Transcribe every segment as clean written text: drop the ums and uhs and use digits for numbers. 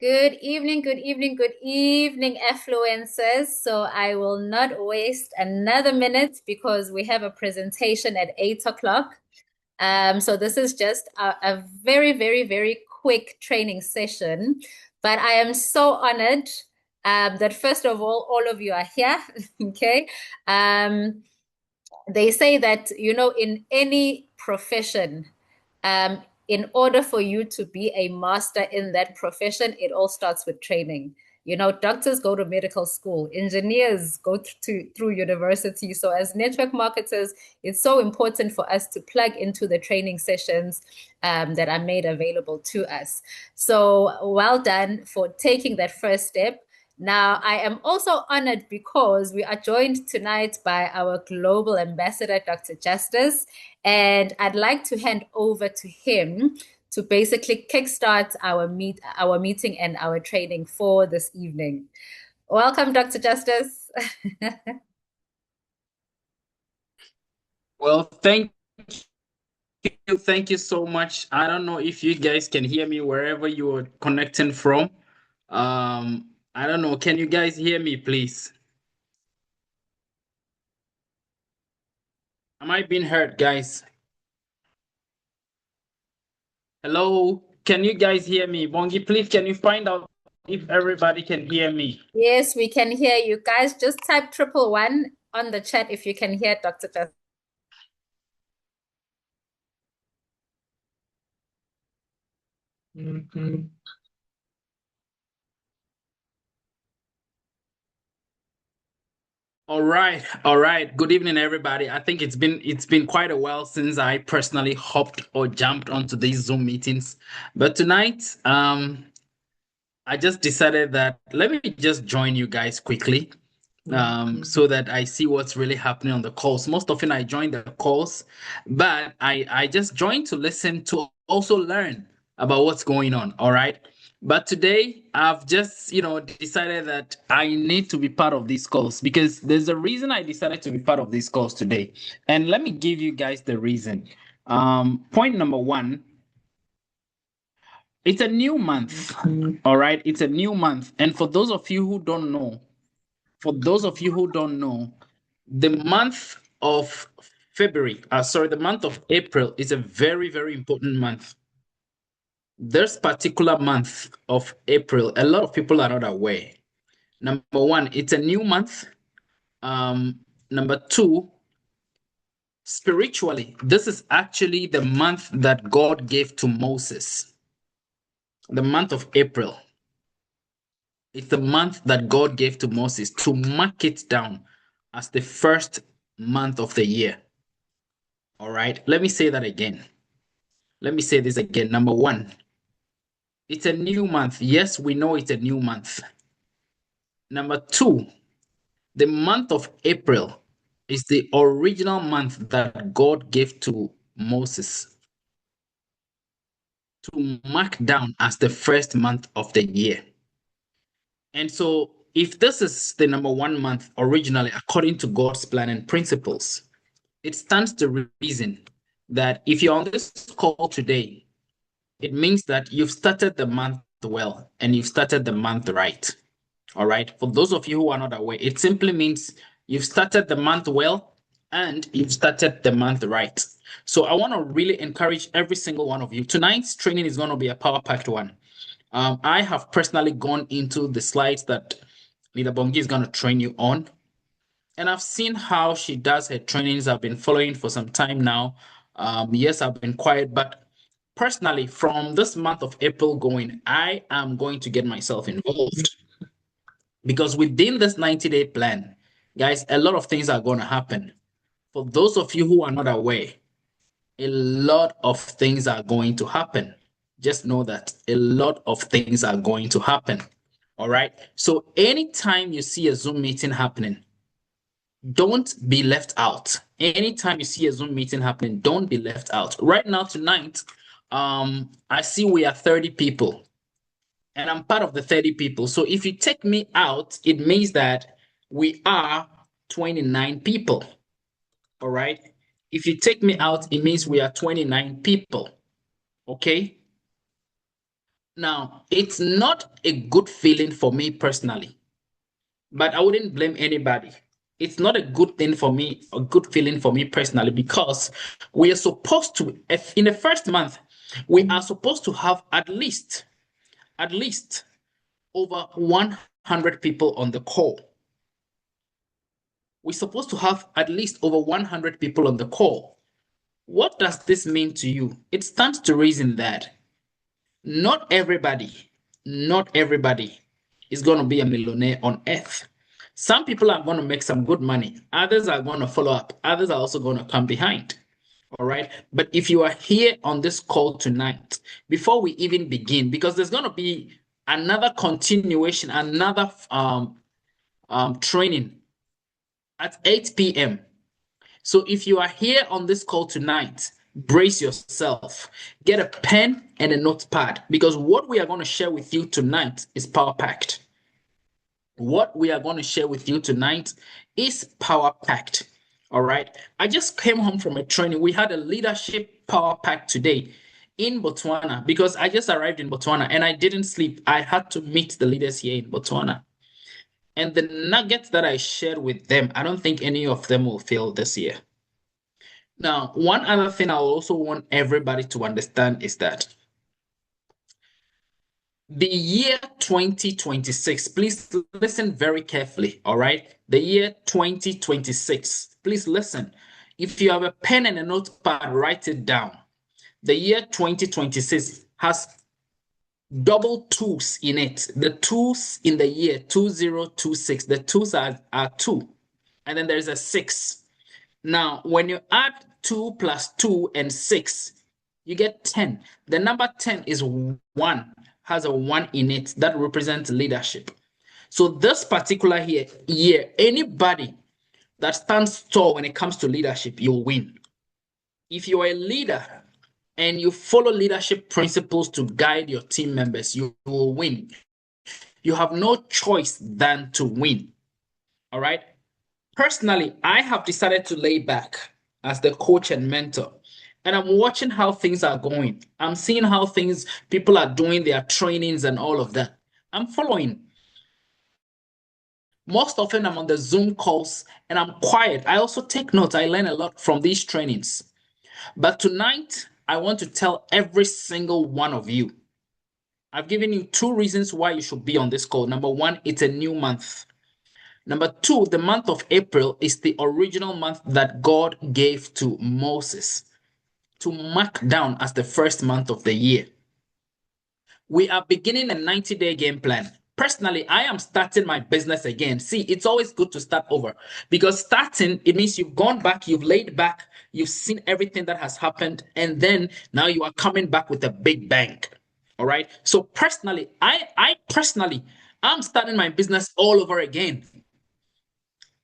Good evening, good evening, good evening, affluencers. So I will not waste another minute because we have a presentation at 8 o'clock. So this is just a very, very, very quick training session. But I am so honored that first of all of you are here. Okay. Um, they say that, in any profession, in order for you to be a master in that profession, it all starts with training. Doctors go to medical school, engineers go through university. So, as network marketers, it's so important for us to plug into the training sessions that are made available to us. So, well done for taking that first step. Now, I am also honored because we are joined tonight by our global ambassador, Dr. Justice, and I'd like to hand over to him to basically kickstart our meeting and our training for this evening. Welcome, Dr. Justice. Well, thank you so much. I don't know if you guys can hear me wherever you are connecting from. I don't know. Can you guys hear me, please? Am I being heard, guys? Hello? Can you guys hear me? Bongi, please, can you find out if everybody can hear me? Yes, we can hear you guys. Just type 111 on the chat if you can hear Dr. Justice. Mhm. All right, all right. Good evening, everybody. I think it's been quite a while since I personally hopped or jumped onto these Zoom meetings, but tonight, I just decided that let me just join you guys quickly, so that I see what's really happening on the calls. Most often I join the calls, but I just join to listen to also learn about what's going on. All right. But today I've just, decided that I need to be part of these calls because there's a reason I decided to be part of these calls today. And let me give you guys the reason. Point number one, it's a new month. All right. It's a new month. And for those of you who don't know, the month of the month of April is a very, very important month. This particular month of April, a lot of people are not aware. Number one, it's a new month. Number two, spiritually, this is actually the month that God gave to Moses, the month of April. It's the month that God gave to Moses to mark it down as the first month of the year. All right, let me say that again. Let me say this again. Number one, it's a new month. Yes, we know it's a new month. Number two, the month of April is the original month that God gave to Moses to mark down as the first month of the year. And so, if this is the number one month originally, according to God's plan and principles, it stands to reason that if you're on this call today, it means that you've started the month well and you've started the month right. All right. For those of you who are not aware, it simply means you've started the month well and you've started the month right. So I want to really encourage every single one of you. Tonight's training is going to be a power packed one. I have personally gone into the slides that Leader Bongi is going to train you on. And I've seen how she does her trainings. I've been following for some time now. Yes, I've been quiet, but personally, from this month of April going, I am going to get myself involved because within this 90-day plan, guys, a lot of things are going to happen. For those of you who are not aware, a lot of things are going to happen. Just know that a lot of things are going to happen. All right. So anytime you see a Zoom meeting happening, don't be left out. Anytime you see a Zoom meeting happening, don't be left out. Right now, tonight, I see we are 30 people, and I'm part of the 30 people. So if you take me out, it means that we are 29 people. All right. If you take me out, it means we are 29 people. Okay. Now, it's not a good feeling for me personally, but I wouldn't blame anybody. It's not a good thing for me, a good feeling for me personally, because we are supposed to, if in the first month, we are supposed to have at least over 100 people on the call. We're supposed to have at least over 100 people on the call. What does this mean to you? It stands to reason that not everybody, not everybody is going to be a millionaire on earth. Some people are going to make some good money. Others are going to follow up. Others are also going to come behind. All right. But if you are here on this call tonight, before we even begin, because there's going to be another continuation, another training at 8 p.m. So if you are here on this call tonight, brace yourself. Get a pen and a notepad, because what we are going to share with you tonight is power packed. What we are going to share with you tonight is power packed. All right. I just came home from a training. We had a leadership power pack today in Botswana, because I just arrived in Botswana and I didn't sleep. I had to meet the leaders here in Botswana. And the nuggets that I shared with them, I don't think any of them will fail this year. Now, one other thing I also want everybody to understand is that the year 2026, please listen very carefully, all right? The year 2026, please listen. If you have a pen and a notepad, write it down. The year 2026 has double twos in it. The twos in the year 2026, the twos are two, and then there's a six. Now, when you add 2 plus 2 and 6, you get 10. The number 10 is 1, has a 1 in it that represents leadership. So this particular year, anybody that stands tall when it comes to leadership, you'll win. If you're a leader and you follow leadership principles to guide your team members, you will win. You have no choice than to win. All right? Personally, I have decided to lay back as the coach and mentor. And I'm watching how things are going. I'm seeing how people are doing their trainings and all of that. I'm following. Most often I'm on the Zoom calls and I'm quiet. I also take notes. I learn a lot from these trainings. But tonight, I want to tell every single one of you. I've given you 2 reasons why you should be on this call. Number 1, it's a new month. Number 2, the month of April is the original month that God gave to Moses to mark down as the first month of the year. We are beginning a 90-day game plan. Personally, I am starting my business again. See, it's always good to start over, because starting, it means you've gone back, you've laid back, you've seen everything that has happened, and then now you are coming back with a big bang. All right. So personally, I'm starting my business all over again.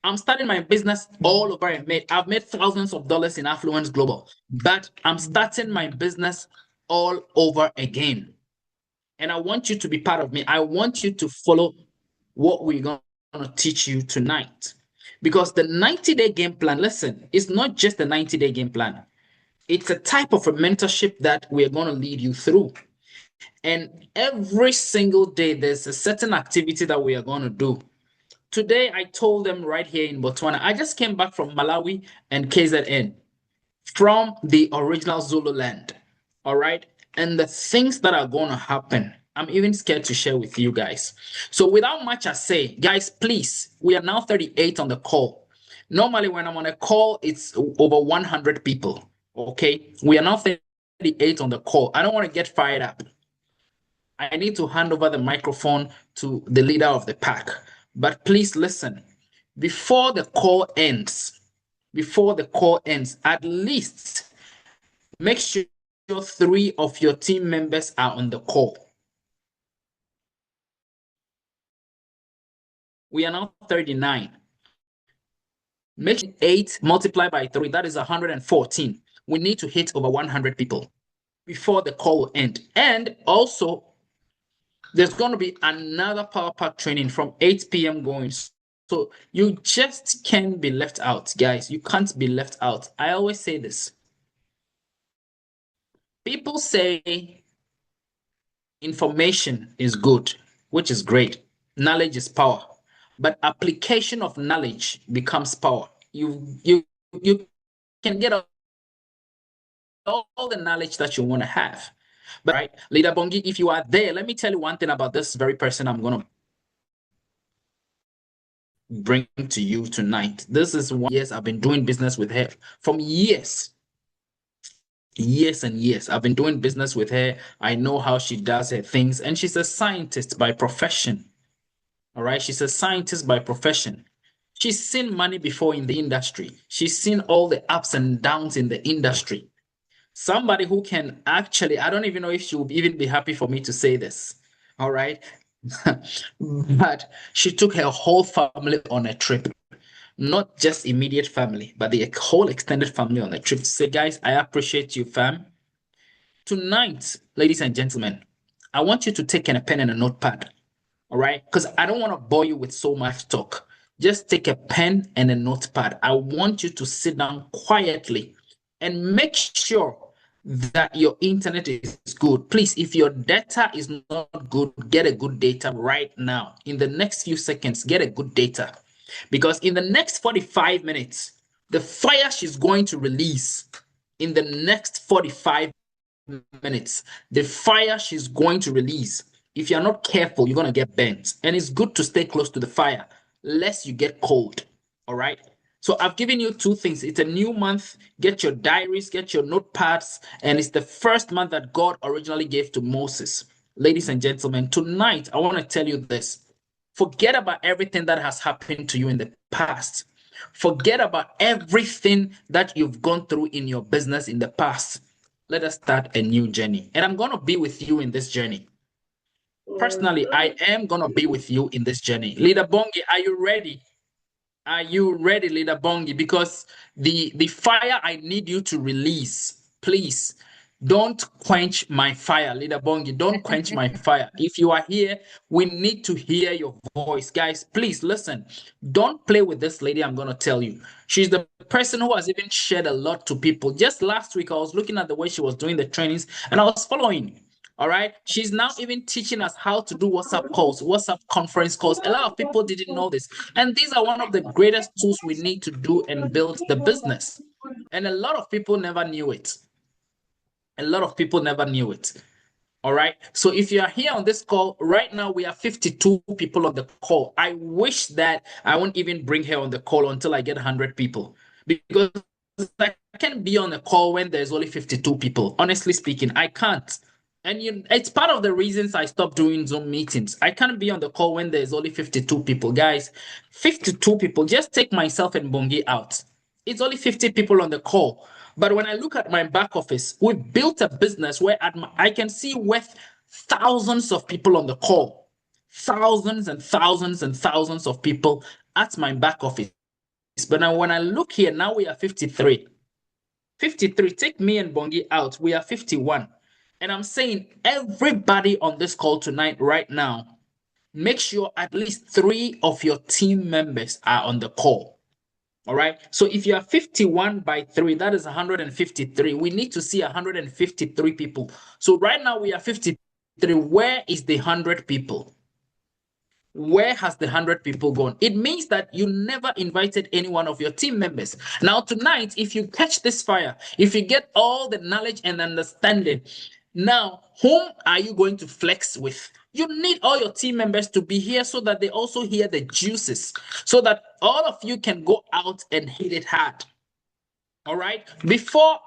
I'm starting my business all over. I've made thousands of dollars in Affluence Global, but I'm starting my business all over again. And I want you to be part of me. I want you to follow what we're going to teach you tonight. Because the 90-day game plan, listen, it's not just a 90-day game plan. It's a type of a mentorship that we're going to lead you through. And every single day, there's a certain activity that we are going to do. Today, I told them right here in Botswana, I just came back from Malawi and KZN, from the original Zulu land. All right. And the things that are going to happen, I'm even scared to share with you guys. So without much I say, guys, please, we are now 38 on the call. Normally, when I'm on a call, it's over 100 people. Okay. We are now 38 on the call. I don't want to get fired up. I need to hand over the microphone to the leader of the pack. But please listen. Before the call ends, at least make sure 3 of your team members are on the call. We are now 39. Make sure 8 multiplied by 3, that is 114. We need to hit over 100 people before the call will end. And also, there's going to be another Power Pack training from 8 p.m. going. So you just can't be left out, guys. You can't be left out. I always say this. People say Information is good, which is great. Knowledge is power. But application of knowledge becomes power. You can get all the knowledge that you want to have. But right, Leader Bongi, if you are there, let me tell you one thing about this very person I'm gonna bring to you tonight. This is 1 years I've been doing business with her from years. Years and years. I've been doing business with her. I know how she does her things, and she's a scientist by profession. All right, she's a scientist by profession. She's seen money before in the industry. She's seen all the ups and downs in the industry. Somebody who can actually, I don't even know if she would even be happy for me to say this. All right. But she took her whole family on a trip, not just immediate family, but the whole extended family on a trip to say, guys, I appreciate you, fam. Tonight, ladies and gentlemen, I want you to take a pen and a notepad. All right. Because I don't want to bore you with so much talk. Just take a pen and a notepad. I want you to sit down quietly and make sure that your internet is good. Please, if your data is not good, get a good data right now. In the next few seconds, get a good data. Because in the next 45 minutes, the fire she's going to release in the next 45 minutes, the fire she's going to release, if you're not careful, you're going to get burnt. And it's good to stay close to the fire, lest you get cold. All right. So I've given you two things. It's a new month. Get your diaries, get your notepads. And it's the first month that God originally gave to Moses. Ladies and gentlemen, tonight I want to tell you this. Forget about everything that has happened to you in the past. Forget about everything that you've gone through in your business in the past. Let us start a new journey. And I'm going to be with you in this journey. Personally, I am going to be with you in this journey. Leader Bongi, are you ready? Are you ready, Leader Bongi? Because the fire I need you to release, please. Don't quench my fire, Leader Bongi. Don't quench my fire. If you are here, we need to hear your voice. Guys, please listen. Don't play with this lady, I'm going to tell you. She's the person who has even shared a lot to people. Just last week, I was looking at the way she was doing the trainings and I was following. All right. She's now even teaching us how to do WhatsApp calls, WhatsApp conference calls. A lot of people didn't know this. And these are one of the greatest tools we need to do and build the business. And a lot of people never knew it. A lot of people never knew it. All right. So if you are here on this call right now, we have 52 people on the call. I wish that I won't even bring her on the call until I get 100 people because I can't be on a call when there's only 52 people. Honestly speaking, I can't. And it's part of the reasons I stopped doing Zoom meetings. I can't be on the call when there's only 52 people. Guys, 52 people, just take myself and Bongi out. It's only 50 people on the call. But when I look at my back office, we've built a business where I can see with thousands of people on the call, thousands and thousands and thousands of people at my back office. But now when I look here, now we are 53. 53, take me and Bongi out, we are 51. And I'm saying everybody on this call tonight, right now, make sure at least 3 of your team members are on the call. All right. So if you are 51 by 3, that is 153. We need to see 153 people. So right now we are 53. Where is the 100 people? Where has the 100 people gone? It means that you never invited any one of your team members. Now, tonight, if you catch this fire, if you get all the knowledge and understanding, now, whom are you going to flex with? You need all your team members to be here so that they also hear the juices, so that all of you can go out and hit it hard. All right. Before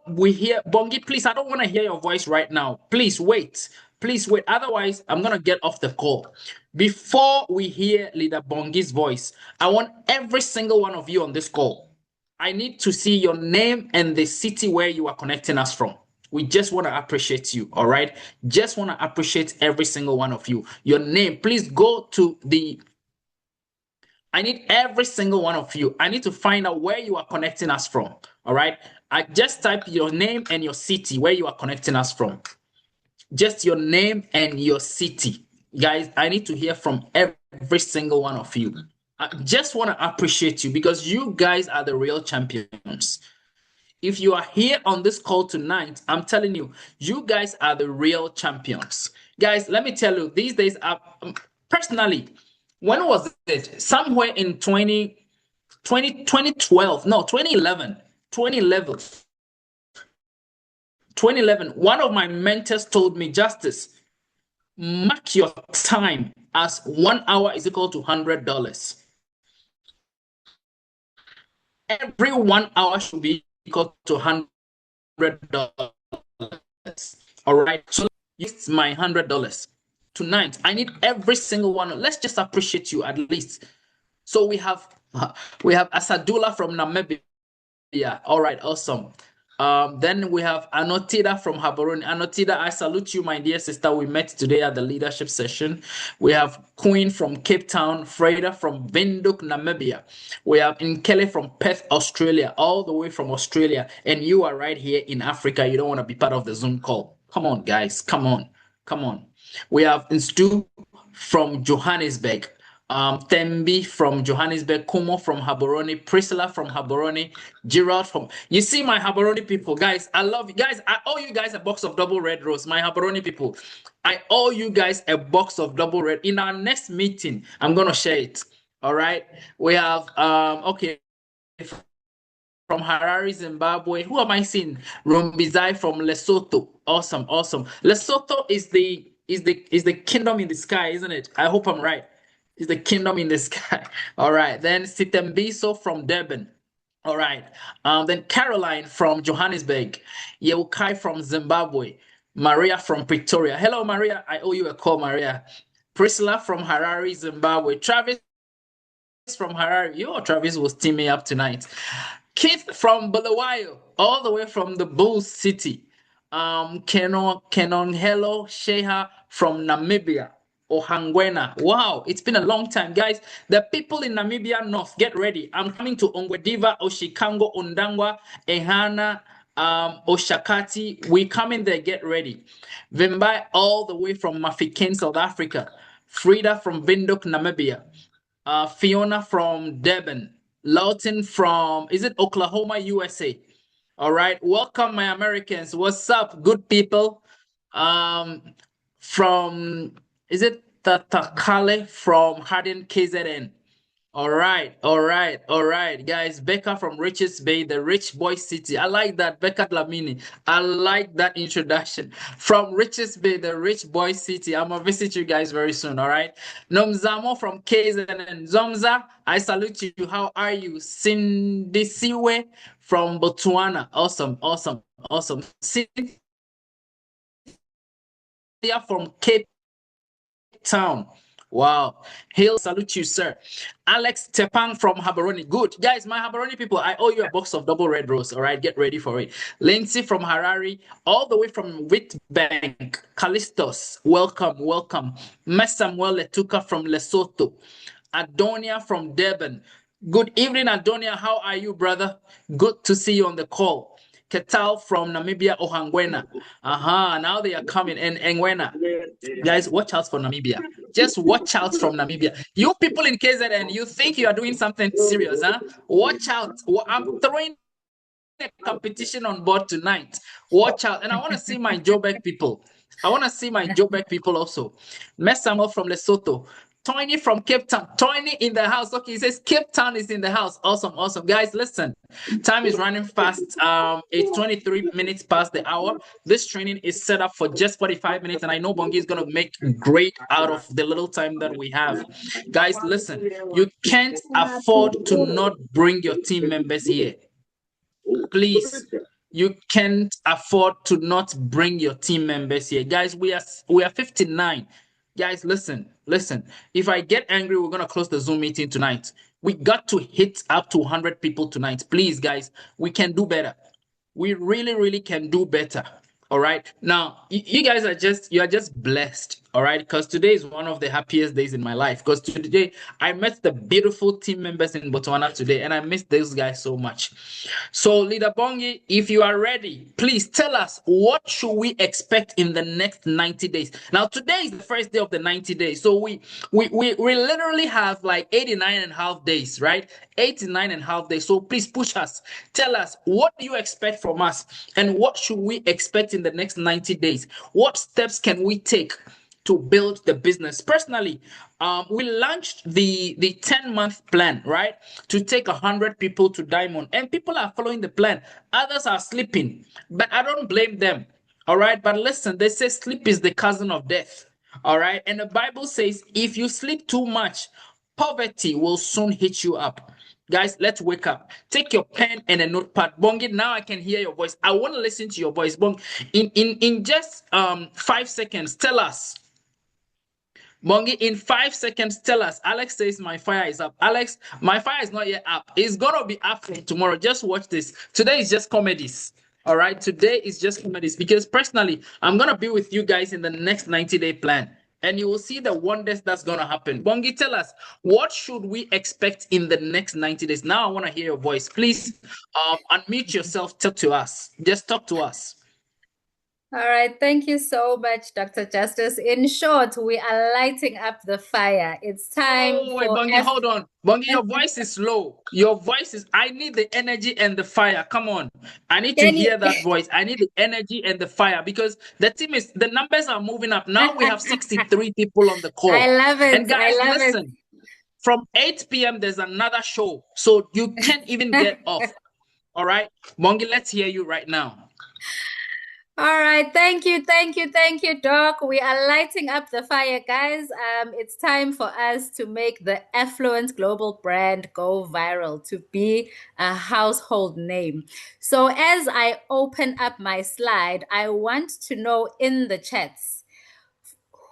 we hear Bongi, please, I don't want to hear your voice right now. Please wait. Please wait. Otherwise, I'm gonna get off the call. Before we hear Leader Bongi's voice, I want every single one of you on this call. I need to see your name and the city where you are connecting us from. We just want to appreciate you. All right. Just want to appreciate every single one of you. Your name. Please go to the I need every single one of you. I need to find out where you are connecting us from. All right. I just type your name and your city where you are connecting us from. Just your name and your city. Guys, I need to hear from every single one of you. I just want to appreciate you because you guys are the real champions. If you are here on this call tonight, I'm telling you, you guys are the real champions. Guys, let me tell you, these days, personally, when was it? Somewhere in 2012, no, 2011, one of my mentors told me, Justice, mark your time as 1 hour is equal to $100. Every 1 hour should be equal to $100. All right. So it's my $100 tonight. I need every single one. Let's just appreciate you at least. So we have Asadula from Namibia. All right, awesome. Then we have Anotida from Haboroni. Anotida, I salute you, my dear sister. We met today at the leadership session. We have Queen from Cape Town, Freda from Windhoek, Namibia. We have Nkele from Perth, Australia, all the way from Australia. And you are right here in Africa. You don't want to be part of the Zoom call. Come on, guys. Come on. Come on. We have Nstu from Johannesburg. Tembi from Johannesburg, Kumo from Haboroni, Priscilla from Haboroni, Gerald from. You see, my Haboroni people, guys, I love you guys. I owe you guys a box of double red rose, my Haboroni people. I owe you guys a box of double red. In our next meeting, I'm gonna share it. All right. We have okay. From Harare, Zimbabwe. Who am I seeing? Rumbizai from Lesotho. Awesome, awesome. Lesotho is the kingdom in the sky, isn't it? I hope I'm right. Is the kingdom in the sky. All right. Then Sitembiso from Durban. All right. Then Caroline from Johannesburg. Yeukai from Zimbabwe. Maria from Pretoria. Hello, Maria. I owe you a call, Maria. Priscilla from Harare, Zimbabwe. Travis from Harare. Yo, Travis was teaming up tonight. Keith from Bulawayo, all the way from the Bull City. Kenon Hello Sheha from Namibia. Ohangwena. Wow, it's been a long time, guys. The people in Namibia North, get ready. I'm coming to Ongwediva, Oshikango, Undangwa, Ehana, Oshakati. We coming there, get ready. Vimbai all the way from Mafikeng, South Africa. Frida from Windhoek, Namibia. Fiona from Durban. Lawton from, is it Oklahoma, USA? All right. Welcome, my Americans. What's up, good people? From, is it Tatakale from Hardin, KZN? All right, all right, all right, guys. Becca from Richards Bay, the rich boy city. I like that, Becca Lamini. I like that introduction. From Richards Bay, the rich boy city. I'm gonna visit you guys very soon. All right. Nomzamo from KZN. Zomza, I salute you. How are you? Sindisiwe from Botswana. Awesome, awesome, awesome. Cynthia from Cape Town. Wow. Hail, salute you, sir. Alex Tepang from Haboroni. Good. Guys, my Haboroni people, I owe you a box of double red rose. All right, get ready for it. Lindsay from Harare, all the way from Witbank. Callistos, welcome, welcome. Samuel Letuka from Lesotho. Adonia from Durban. Good evening, Adonia. How are you, brother? Good to see you on the call. Ketal from Namibia, Ohangwena. Now they are coming. And Engwena. Guys, watch out for Namibia. Just watch out from Namibia. You people in KZN, you think you are doing something serious, huh? Watch out. I'm throwing a competition on board tonight. Watch out. And I want to see my Joburg people. I want to see my Joburg people also. Samuel from Lesotho. Tony from Cape Town. Tony in the house. Okay, he says Cape Town is in the house. Awesome, awesome. Guys, listen. Time is running fast. It's 23 minutes past the hour. This training is set up for just 45 minutes, and I know Bongi is going to make great out of the little time that we have. Guys, listen. You can't afford to not bring your team members here. Please. You can't afford to not bring your team members here. Guys, we are 59. Guys, listen. If I get angry, we're gonna close the Zoom meeting tonight. We got to hit up to 100 people tonight. Please, guys, we can do better. We really, really can do better. All right. Now, you guys are just blessed. All right, because today is one of the happiest days in my life. Because today I met the beautiful team members in Botswana today, and I miss those guys so much. So, Leader Bongi, if you are ready, please tell us what should we expect in the next 90 days. Now, today is the first day of the 90 days, so we literally have like 89 and a half days, right? 89 and a half days. So please push us. Tell us what do you expect from us, and what should we expect in the next 90 days? What steps can we take to build the business? Personally, we launched the 10-month plan, right? To take 100 people to Diamond, and people are following the plan. Others are sleeping, but I don't blame them. All right, but listen, they say sleep is the cousin of death. All right, and the Bible says if you sleep too much, poverty will soon hit you up. Guys, let's wake up. Take your pen and a notepad. Bongi, now I can hear your voice. I want to listen to your voice. Bong, in just 5 seconds, tell us. Bongi, in 5 seconds, tell us. Alex says my fire is up. Alex, my fire is not yet up. It's gonna be up from tomorrow. Just watch this. Today is just comedies. All right, today is just comedies because personally, I'm gonna be with you guys in the next 90-day plan, and you will see the wonders that's gonna happen. Bongi, tell us what should we expect in the next 90 days. Now I want to hear your voice. Please, unmute yourself. Talk to us. Just talk to us. All right, thank you so much, Dr. Justice. In short, we are lighting up the fire. It's time Oh, wait, for Bongi, hold on. Bongi, your voice is low. Your voice is, I need the energy and the fire. Come on. I need to Can hear you? that voice. I need the energy and the fire because the numbers are moving up. Now we have 63 people on the I call. love it. And guys, I love it. listen, from 8 p.m., there's another show. So you can't even get off. All right. Bongi, let's hear you right now. All right, thank you, Doc. We are lighting up the fire, guys. It's time for us to make the Affluent Global brand go viral, to be a household name. So as I open up my slide, I want to know in the chats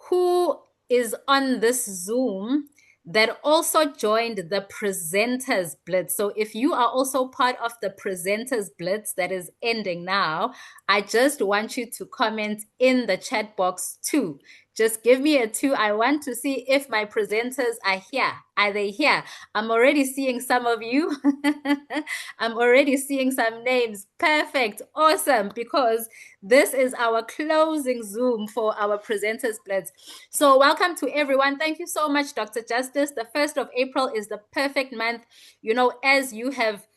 who is on this Zoom that also joined the presenters blitz. So if you are also part of the presenters blitz that is ending now, I just want you to comment in the chat box too. Just give me a 2. I want to see if my presenters are here. Are they here? I'm already seeing some of you. I'm already seeing some names. Perfect. Awesome. Because this is our closing Zoom for our presenters blitz. So welcome to everyone. Thank you so much, Dr. Justice. The 1st of April is the perfect month, you know, as you have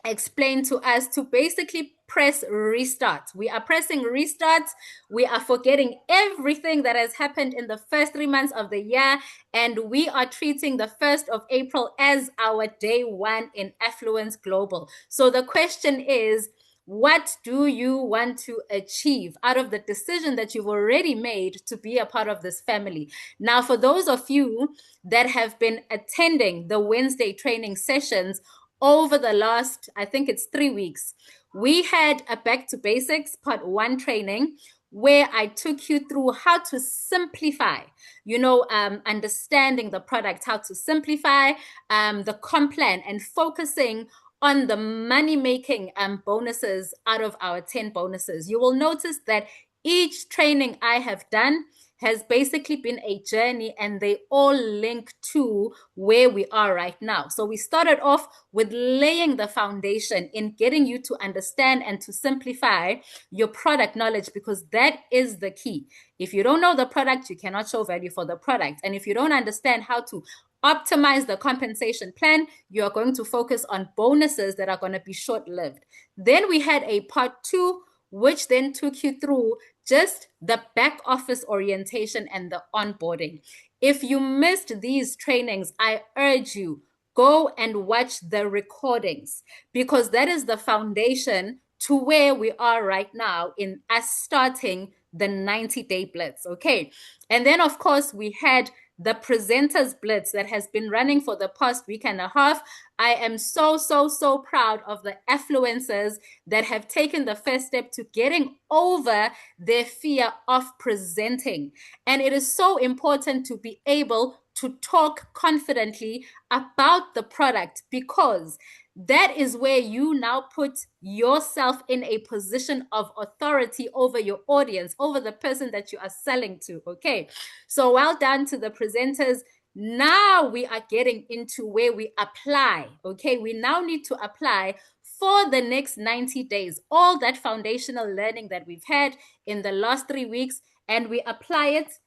explained to us, to basically press restart. We are pressing restart. We are forgetting everything that has happened in the first 3 months of the year, and we are treating the 1st of April as our day 1 in Affluence Global. So the question is, what do you want to achieve out of the decision that you've already made to be a part of this family? Now, for those of you that have been attending the Wednesday training sessions over the last, I think it's 3 weeks, we had a Back to Basics Part 1 training where I took you through how to simplify, understanding the product, how to simplify the comp plan and focusing on the money-making bonuses out of our 10 bonuses. You will notice that each training I have done has basically been a journey, and they all link to where we are right now. So we started off with laying the foundation in getting you to understand and to simplify your product knowledge, because that is the key. If you don't know the product, you cannot show value for the product. And if you don't understand how to optimize the compensation plan, you are going to focus on bonuses that are going to be short-lived. Then we had a part 2, which then took you through just the back office orientation and the onboarding. If you missed these trainings, I urge you, go and watch the recordings, because that is the foundation to where we are right now in us starting the 90-day blitz. Okay. And then, of course, we had the presenters blitz that has been running for the past week and a half. I am so proud of the affluencers that have taken the first step to getting over their fear of presenting. And it is so important to be able to talk confidently about the product, because that is where you now put yourself in a position of authority over your audience, over the person that you are selling to. Okay. So well done to the presenters. Now we are getting into where we apply. Okay. We now need to apply for the next 90 days, all that foundational learning that we've had in the last 3 weeks, and we apply it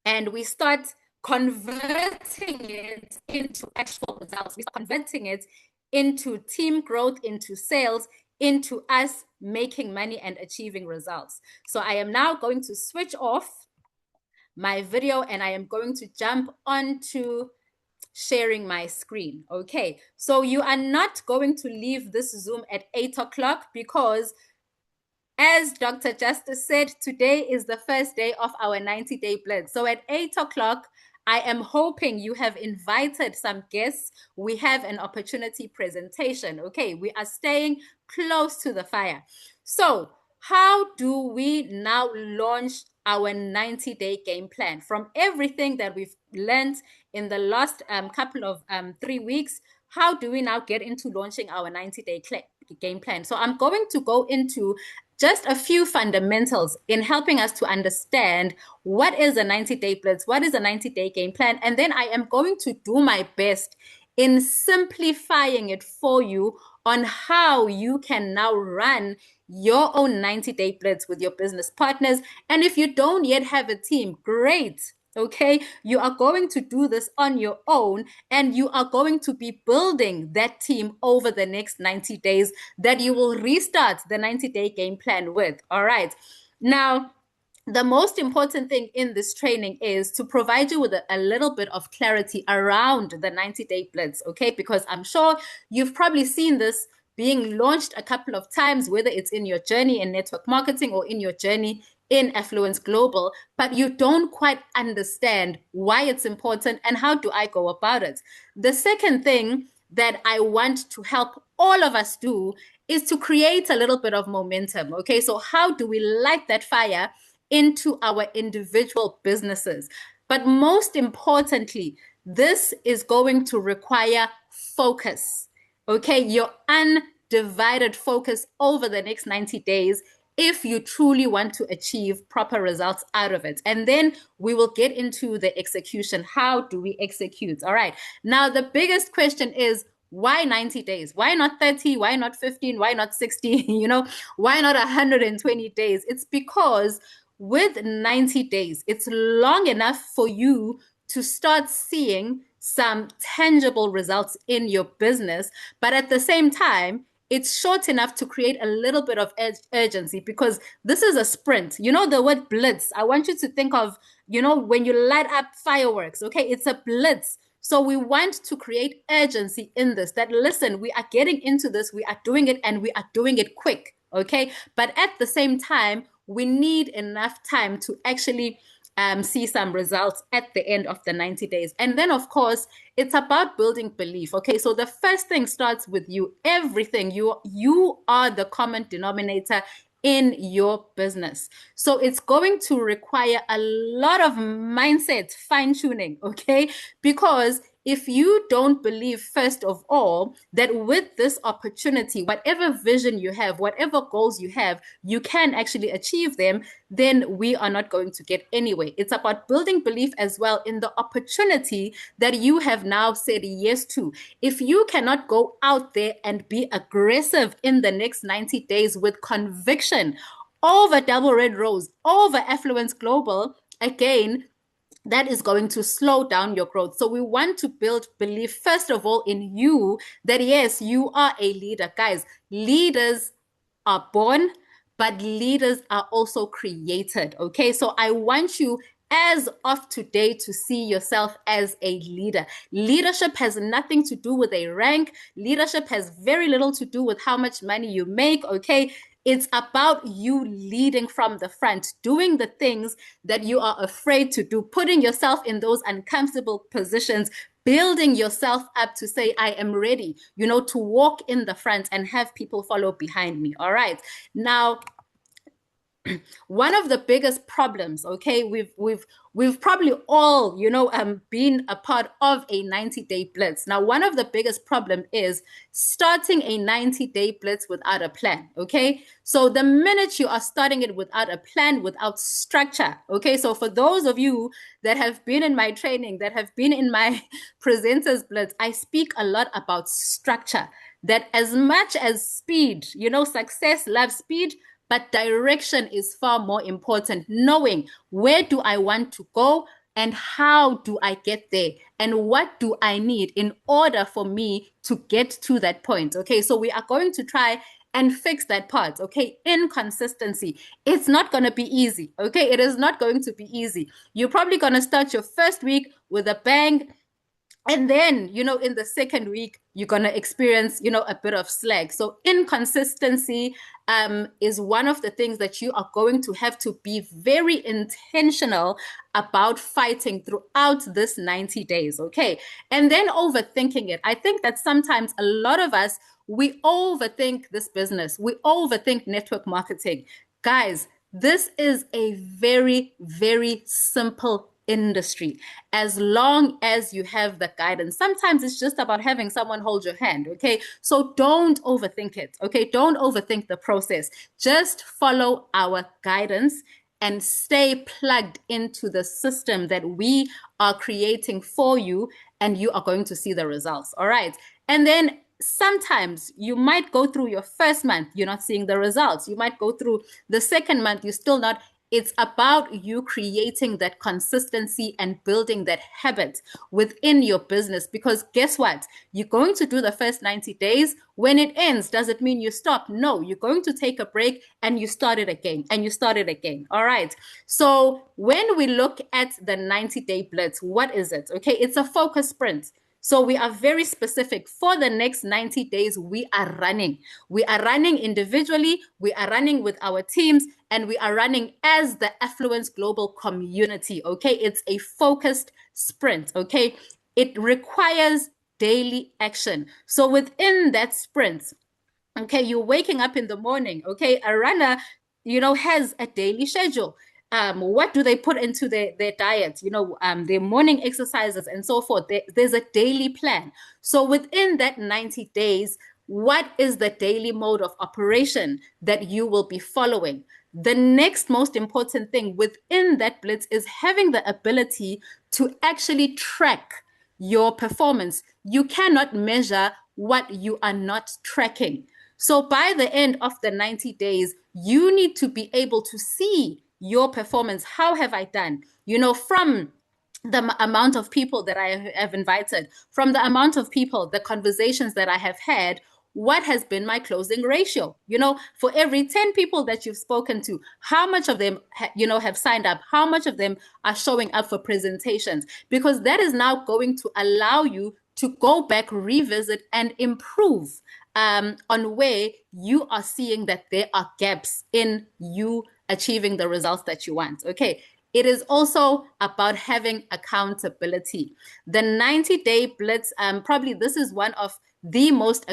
and we start converting it into actual results. We start converting it into team growth, into sales, into us making money and achieving results. So I am now going to switch off my video and I am going to jump onto sharing my screen. Okay, so you are not going to leave this Zoom at 8 o'clock because, as Dr. Justice said, today is the first day of our 90-day blitz. So at 8 o'clock, I am hoping you have invited some guests. We have an opportunity presentation. Okay, we are staying close to the fire. So how do we now launch our 90-day game plan? From everything that we've learned in the last couple of 3 weeks, how do we now get into launching our 90-day game plan? So I'm going to go into just a few fundamentals in helping us to understand what is a 90-day blitz, what is a 90-day game plan, and then I am going to do my best in simplifying it for you on how you can now run your own 90-day blitz with your business partners. And if you don't yet have a team, great. Okay, you are going to do this on your own and you are going to be building that team over the next 90 days that you will restart the 90-day game plan with. All right. Now, the most important thing in this training is to provide you with a little bit of clarity around the 90-day blitz, okay? Because I'm sure you've probably seen this being launched a couple of times, whether it's in your journey in network marketing or in your journey in Affluence Global, but you don't quite understand why it's important and how do I go about it. The second thing that I want to help all of us do is to create a little bit of momentum, okay? So how do we light that fire into our individual businesses? But most importantly, this is going to require focus, okay? Your undivided focus over the next 90 days if you truly want to achieve proper results out of it. And then we will get into the execution. How do we execute? All right. Now, the biggest question is, why 90 days? Why not 30? Why not 15? Why not 60? Why not 120 days? It's because with 90 days, it's long enough for you to start seeing some tangible results in your business. But at the same time, it's short enough to create a little bit of urgency because this is a sprint. You know the word blitz. I want you to think of, when you light up fireworks, okay? It's a blitz. So we want to create urgency in this, that listen, we are getting into this, we are doing it, and we are doing it quick, okay? But at the same time, we need enough time to actually see some results at the end of the 90 days. And then, of course, it's about building belief. Okay, so the first thing starts with you. Everything, you are the common denominator in your business. So it's going to require a lot of mindset fine-tuning, okay? Because if you don't believe, first of all, that with this opportunity, whatever vision you have, whatever goals you have, you can actually achieve them, then we are not going to get anywhere. It's about building belief as well in the opportunity that you have now said yes to. If you cannot go out there and be aggressive in the next 90 days with conviction over Double Red Rose, over Affluence Global, again, that is going to slow down your growth. So we want to build belief, first of all, in you that, yes, you are a leader. Guys, leaders are born, but leaders are also created. Okay, so I want you as of today to see yourself as a leader. Leadership has nothing to do with a rank. Leadership has very little to do with how much money you make. Okay, it's about you leading from the front, doing the things that you are afraid to do, putting yourself in those uncomfortable positions, building yourself up to say, I am ready, to walk in the front and have people follow behind me. All right. Now, one of the biggest problems, okay, we've probably all, been a part of a 90-day blitz. Now, one of the biggest problem is starting a 90-day blitz without a plan, okay? So the minute you are starting it without a plan, without structure, okay? So for those of you that have been in my training, that have been in my presenters blitz, I speak a lot about structure, that as much as speed, success loves speed, but direction is far more important. Knowing where do I want to go and how do I get there and what do I need in order for me to get to that point. Okay, so we are going to try and fix that part. Okay, inconsistency. It's not going to be easy. Okay, it is not going to be easy. You're probably going to start your first week with a bang. And then, in the second week, you're going to experience, a bit of slack. So inconsistency is one of the things that you are going to have to be very intentional about fighting throughout this 90 days. Okay. And then overthinking it. I think that sometimes a lot of us, we overthink this business. We overthink network marketing. Guys, this is a very, very simple industry as long as you have the guidance. Sometimes it's just about having someone hold your hand. Okay, so don't overthink it. Okay, don't overthink the process. Just follow our guidance and stay plugged into the system that we are creating for you, and you are going to see the results. All right, and then sometimes you might go through your first month, you're not seeing the results. You might go through the second month, you're still not. It's about you creating that consistency and building that habit within your business. Because guess what? You're going to do the first 90 days. When it ends, does it mean you stop? No, you're going to take a break and you start it again and you start it again. All right. So when we look at the 90-day blitz, what is it? Okay, it's a focus sprint. So we are very specific. For the next 90 days, we are running. We are running individually, we are running with our teams, and we are running as the Affluence Global community, okay? It's a focused sprint, okay? It requires daily action. So within that sprint, okay, you're waking up in the morning, okay? A runner, has a daily schedule. What do they put into their diet, their morning exercises and so forth. There's a daily plan. So within that 90 days, what is the daily mode of operation that you will be following? The next most important thing within that blitz is having the ability to actually track your performance. You cannot measure what you are not tracking. So by the end of the 90 days, you need to be able to see your performance. How have I done? From the amount of people that I have invited, from the amount of people, the conversations that I have had, what has been my closing ratio? For every 10 people that you've spoken to, how much of them, have signed up? How much of them are showing up for presentations? Because that is now going to allow you to go back, revisit, and improve on where you are seeing that there are gaps in you achieving the results that you want. Okay. It is also about having accountability. The 90-day blitz, probably this is one of the most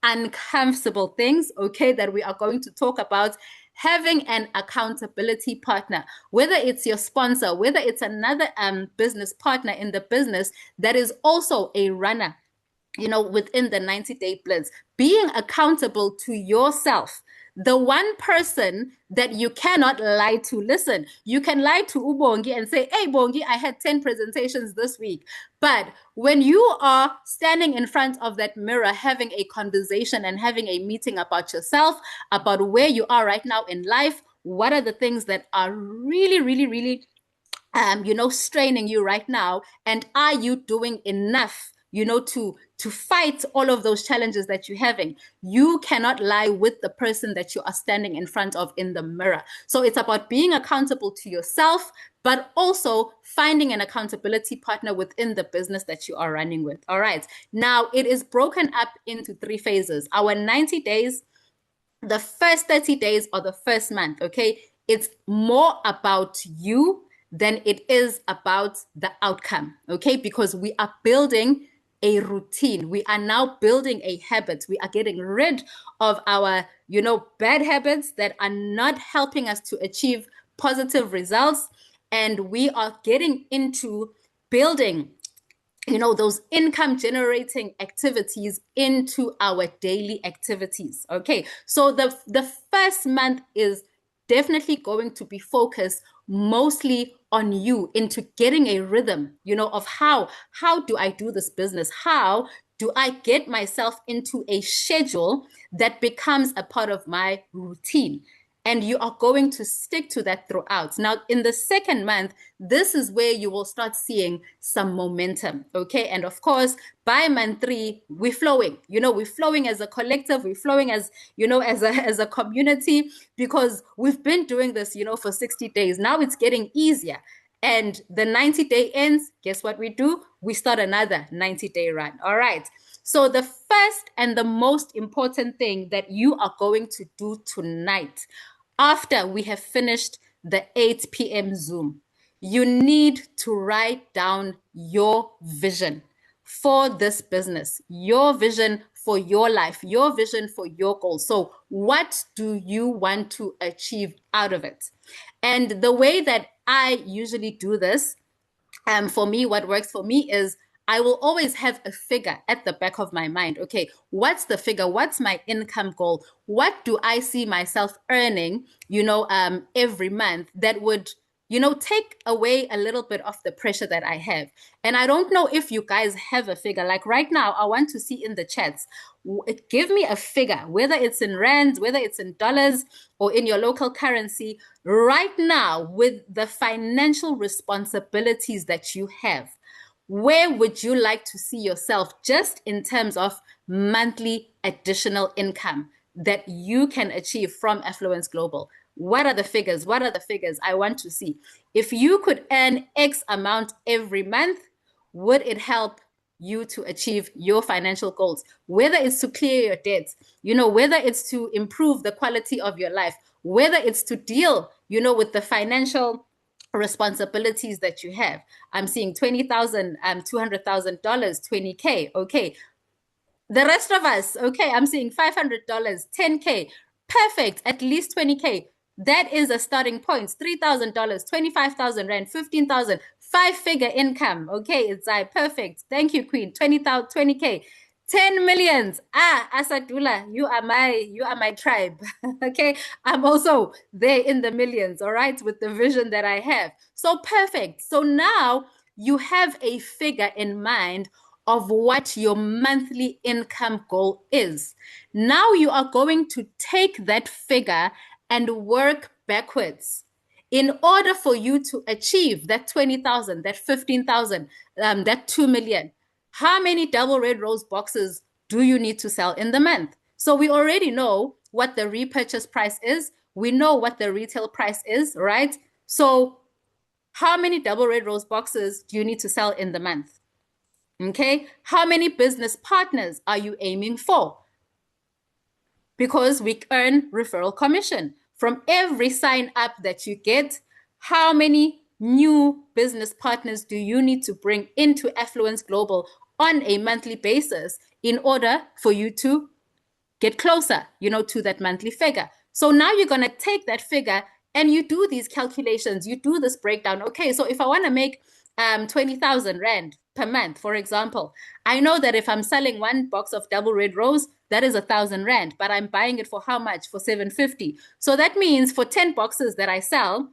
uncomfortable things, okay, that we are going to talk about. Having an accountability partner, whether it's your sponsor, whether it's another business partner in the business that is also a runner, within the 90-day blitz, being accountable to yourself. The one person that you cannot lie to. Listen, you can lie to Ubongi and say, hey, Bongi, I had 10 presentations this week. But when you are standing in front of that mirror, having a conversation and having a meeting about yourself, about where you are right now in life, what are the things that are really, really, really, straining you right now? And are you doing enough to fight all of those challenges that you're having? You cannot lie with the person that you are standing in front of in the mirror. So it's about being accountable to yourself, but also finding an accountability partner within the business that you are running with. All right. Now it is broken up into 3 phases. Our 90 days, the first 30 days, or the first month. Okay. It's more about you than it is about the outcome. Okay. Because we are building a routine. We are now building a habit. We are getting rid of our, bad habits that are not helping us to achieve positive results. And we are getting into building those income generating activities into our daily activities. Okay, so the first month is definitely going to be focused mostly on you, into getting a rhythm, of how do I do this business? How do I get myself into a schedule that becomes a part of my routine? And you are going to stick to that throughout. Now, in the second month, this is where you will start seeing some momentum. Okay. And of course, by month 3, we're flowing. We're flowing as a collective, we're flowing as, as a community, because we've been doing this, for 60 days. Now it's getting easier. And the 90-day ends, guess what we do? We start another 90-day run. All right. So the first and the most important thing that you are going to do tonight, after we have finished the 8 p.m. Zoom, you need to write down your vision for this business, your vision for your life, your vision for your goals. So what do you want to achieve out of it? And the way that I usually do this, for me, what works for me is I will always have a figure at the back of my mind. Okay, what's the figure? What's my income goal? What do I see myself earning, every month that would, take away a little bit of the pressure that I have? And I don't know if you guys have a figure. Like right now, I want to see in the chats, give me a figure, whether it's in rands, whether it's in dollars or in your local currency, right now, with the financial responsibilities that you have. Where would you like to see yourself just in terms of monthly additional income that you can achieve from Affluence Global? What are the figures? What are the figures I want to see? If you could earn X amount every month, would it help you to achieve your financial goals? Whether it's to clear your debts, whether it's to improve the quality of your life, whether it's to deal, with the financial responsibilities that you have. I'm seeing $20,000, $200,000, $20K. Okay. The rest of us, okay, I'm seeing $500, $10K. Perfect. At least $20K. That is a starting point. $3,000, 25,000 rand, 15,000, 5-figure income. Okay, it's perfect. Thank you, Queen. 20K. 10 millions. Asadula, you are my tribe. Okay. I'm also there in the millions, all right, with the vision that I have. So perfect. So now you have a figure in mind of what your monthly income goal is. Now you are going to take that figure and work backwards in order for you to achieve that 20,000, that 15,000, that 2 million. How many double red rose boxes do you need to sell in the month? So we already know what the repurchase price is. We know what the retail price is, right? So how many double red rose boxes do you need to sell in the month? Okay. How many business partners are you aiming for? Because we earn referral commission from every sign up that you get. How many new business partners do you need to bring into Affluence Global on a monthly basis in order for you to get closer, to that monthly figure? So now you're going to take that figure and you do these calculations, you do this breakdown. Okay, so if I want to make 20,000 Rand per month, for example, I know that if I'm selling one box of double red rose, that is 1,000 Rand, but I'm buying it for how much? For 750. So that means for 10 boxes that I sell,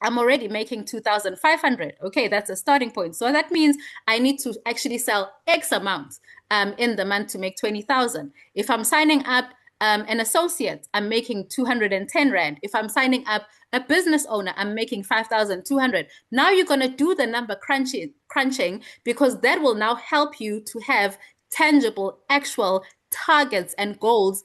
I'm already making 2,500. Okay, that's a starting point. So that means I need to actually sell X amount in the month to make 20,000. If I'm signing up an associate, I'm making 210 Rand. If I'm signing up a business owner, I'm making 5,200. Now you're going to do the number crunching, because that will now help you to have tangible, actual targets and goals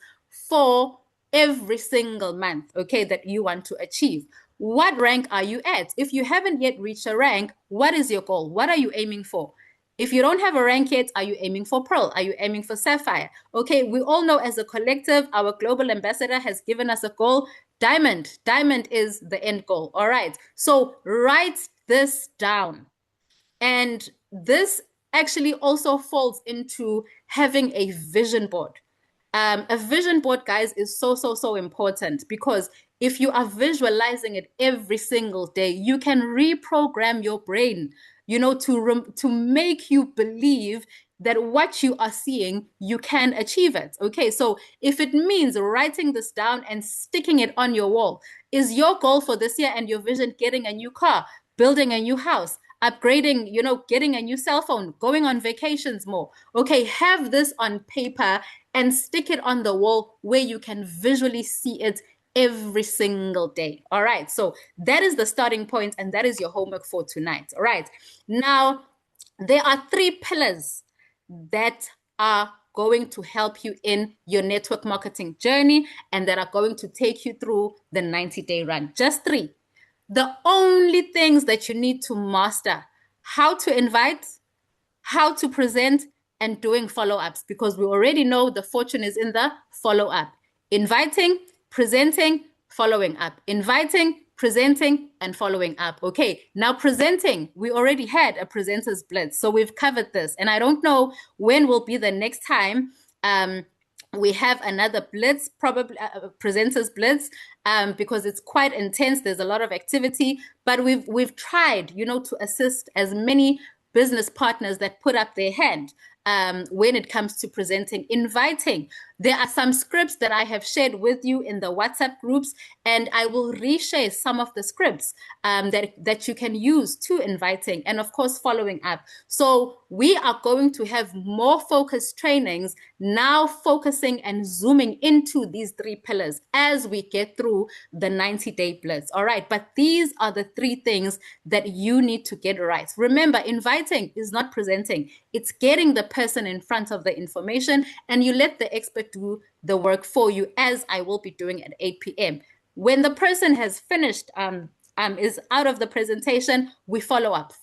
for every single month, okay, that you want to achieve. What rank are you at? If you haven't yet reached a rank, what is your goal? What are you aiming for? If you don't have a rank yet, are you aiming for Pearl? Are you aiming for Sapphire? Okay, we all know as a collective, our global ambassador has given us a goal, Diamond. Diamond is the end goal. All right, so write this down. And this actually also falls into having a vision board. A vision board, guys, is so important, because if you are visualizing it every single day, you can reprogram your brain, to make you believe that what you are seeing, you can achieve it. Okay, so if it means writing this down and sticking it on your wall, is your goal for this year and your vision getting a new car, building a new house, upgrading, getting a new cell phone, going on vacations more? Okay, have this on paper and stick it on the wall where you can visually see it every single day. All right, so that is the starting point, and that is your homework for tonight. All right, now there are 3 pillars that are going to help you in your network marketing journey and that are going to take you through the 90-day run. Just 3. The only things that you need to master: how to invite, how to present, and doing follow-ups, because we already know the fortune is in the follow-up. Inviting, presenting, following up. Inviting, presenting, and following up. Okay, now presenting, we already had a presenters blitz, so we've covered this, and I don't know when will be the next time we have another blitz, probably presenters blitz, because it's quite intense. There's a lot of activity, but we've tried, to assist as many business partners that put up their hand when it comes to presenting. Inviting, there are some scripts that I have shared with you in the WhatsApp groups, and I will reshare some of the scripts that you can use to inviting, and of course following up. So we are going to have more focused trainings now, focusing and zooming into these 3 pillars as we get through the 90-day blitz. All right, but these are the 3 things that you need to get right. Remember, inviting is not presenting. It's getting the person in front of the information, and you let the expert do the work for you, as I will be doing at 8 p.m. When the person has finished, is out of the presentation, we follow up.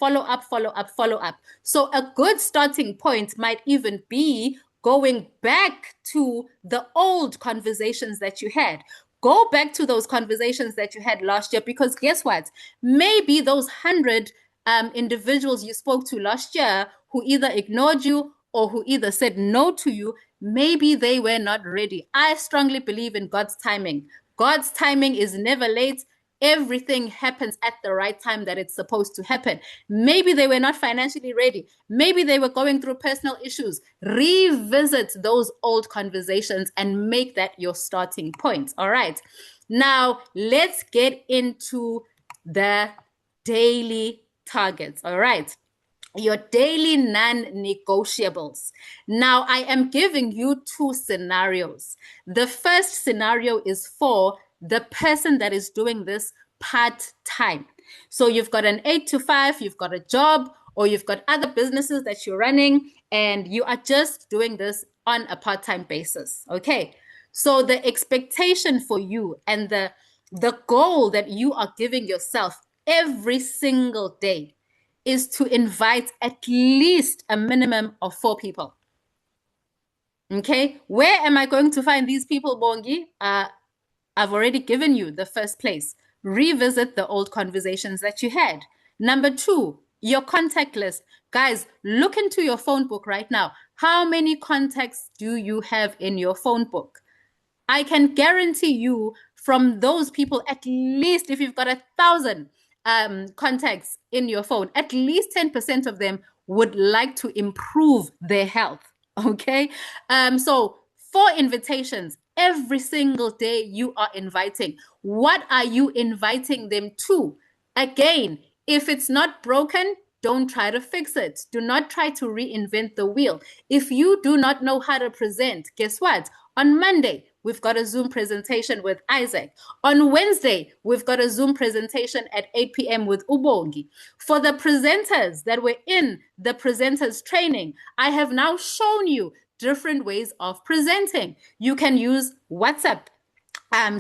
So a good starting point might even be going back to the old conversations that you had. Go back to those conversations that you had last year, because guess what? Maybe those 100 individuals you spoke to last year who either ignored you or who either said no to you, maybe they were not ready. I strongly believe in God's timing. God's timing is never late. Everything happens at the right time that it's supposed to happen. Maybe they were not financially ready. Maybe they were going through personal issues. Revisit those old conversations and make that your starting point. All right. Now, let's get into the daily targets. All right. Your daily non-negotiables. Now, I am giving you 2 scenarios. The first scenario is for the person that is doing this part-time. So you've got an 8 to 5, you've got a job, or you've got other businesses that you're running, and you are just doing this on a part-time basis. Okay. So the expectation for you and the goal that you are giving yourself every single day is to invite at least a minimum of 4 people. Okay, where am I going to find these people, Bongi? I've already given you the first place. Revisit the old conversations that you had. Number 2, your contact list. Guys, look into your phone book right now. How many contacts do you have in your phone book? I can guarantee you, from those people, at least if you've got 1,000 contacts in your phone, at least 10% of them would like to improve their health. Okay. So 4 invitations every single day you are inviting. What are you inviting them to? Again, if it's not broken, don't try to fix it. Do not try to reinvent the wheel. If you do not know how to present, guess what? On Monday, we've got a Zoom presentation with Isaac. On Wednesday, we've got a Zoom presentation at 8 p.m. with Ubongi. For the presenters that were in the presenters training, I have now shown you different ways of presenting. You can use WhatsApp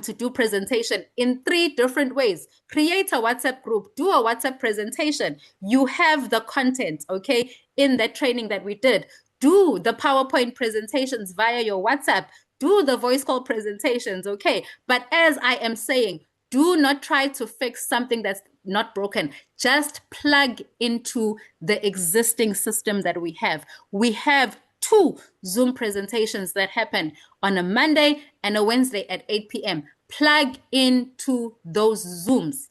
to do presentation in 3 different ways. Create a WhatsApp group, do a WhatsApp presentation. You have the content, okay, in that training that we did. Do the PowerPoint presentations via your WhatsApp. Do the voice call presentations, okay? But as I am saying, do not try to fix something that's not broken, just plug into the existing system that we have. We have 2 Zoom presentations that happen on a Monday and a Wednesday at 8 p.m. Plug into those Zooms.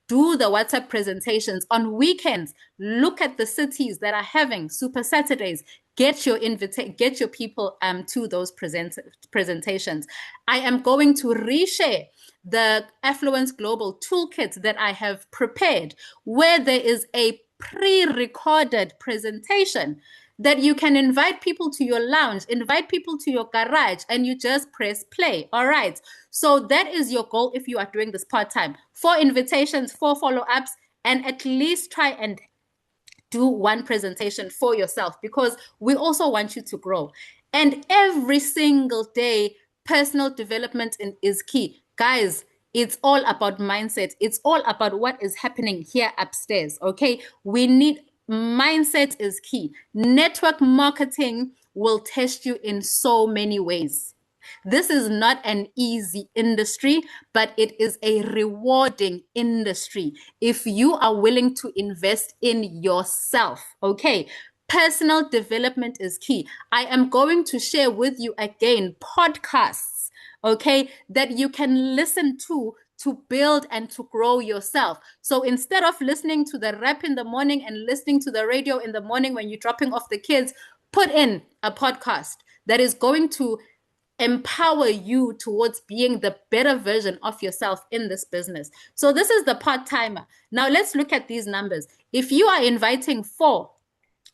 Do the WhatsApp presentations on weekends. Look at the cities that are having Super Saturdays. Get your people to those presentations. I am going to reshare the Affluence Global toolkit that I have prepared, where there is a pre-recorded presentation that you can invite people to your lounge, invite people to your garage, and you just press play. All right. So that is your goal if you are doing this part-time. 4 invitations, 4 follow-ups, and at least try and do 1 presentation for yourself, because we also want you to grow. And every single day, personal development is key. Guys, it's all about mindset. It's all about what is happening here upstairs, okay? We need mindset is key. Network marketing will test you in so many ways. This is not an easy industry, but it is a rewarding industry if you are willing to invest in yourself, okay? Personal development is key. I am going to share with you again podcasts, okay, that you can listen to build and to grow yourself. So instead of listening to the rap in the morning and listening to the radio in the morning when you're dropping off the kids, put in a podcast that is going to empower you towards being the better version of yourself in this business. So this is the part-timer. Now let's look at these numbers. If you are inviting 4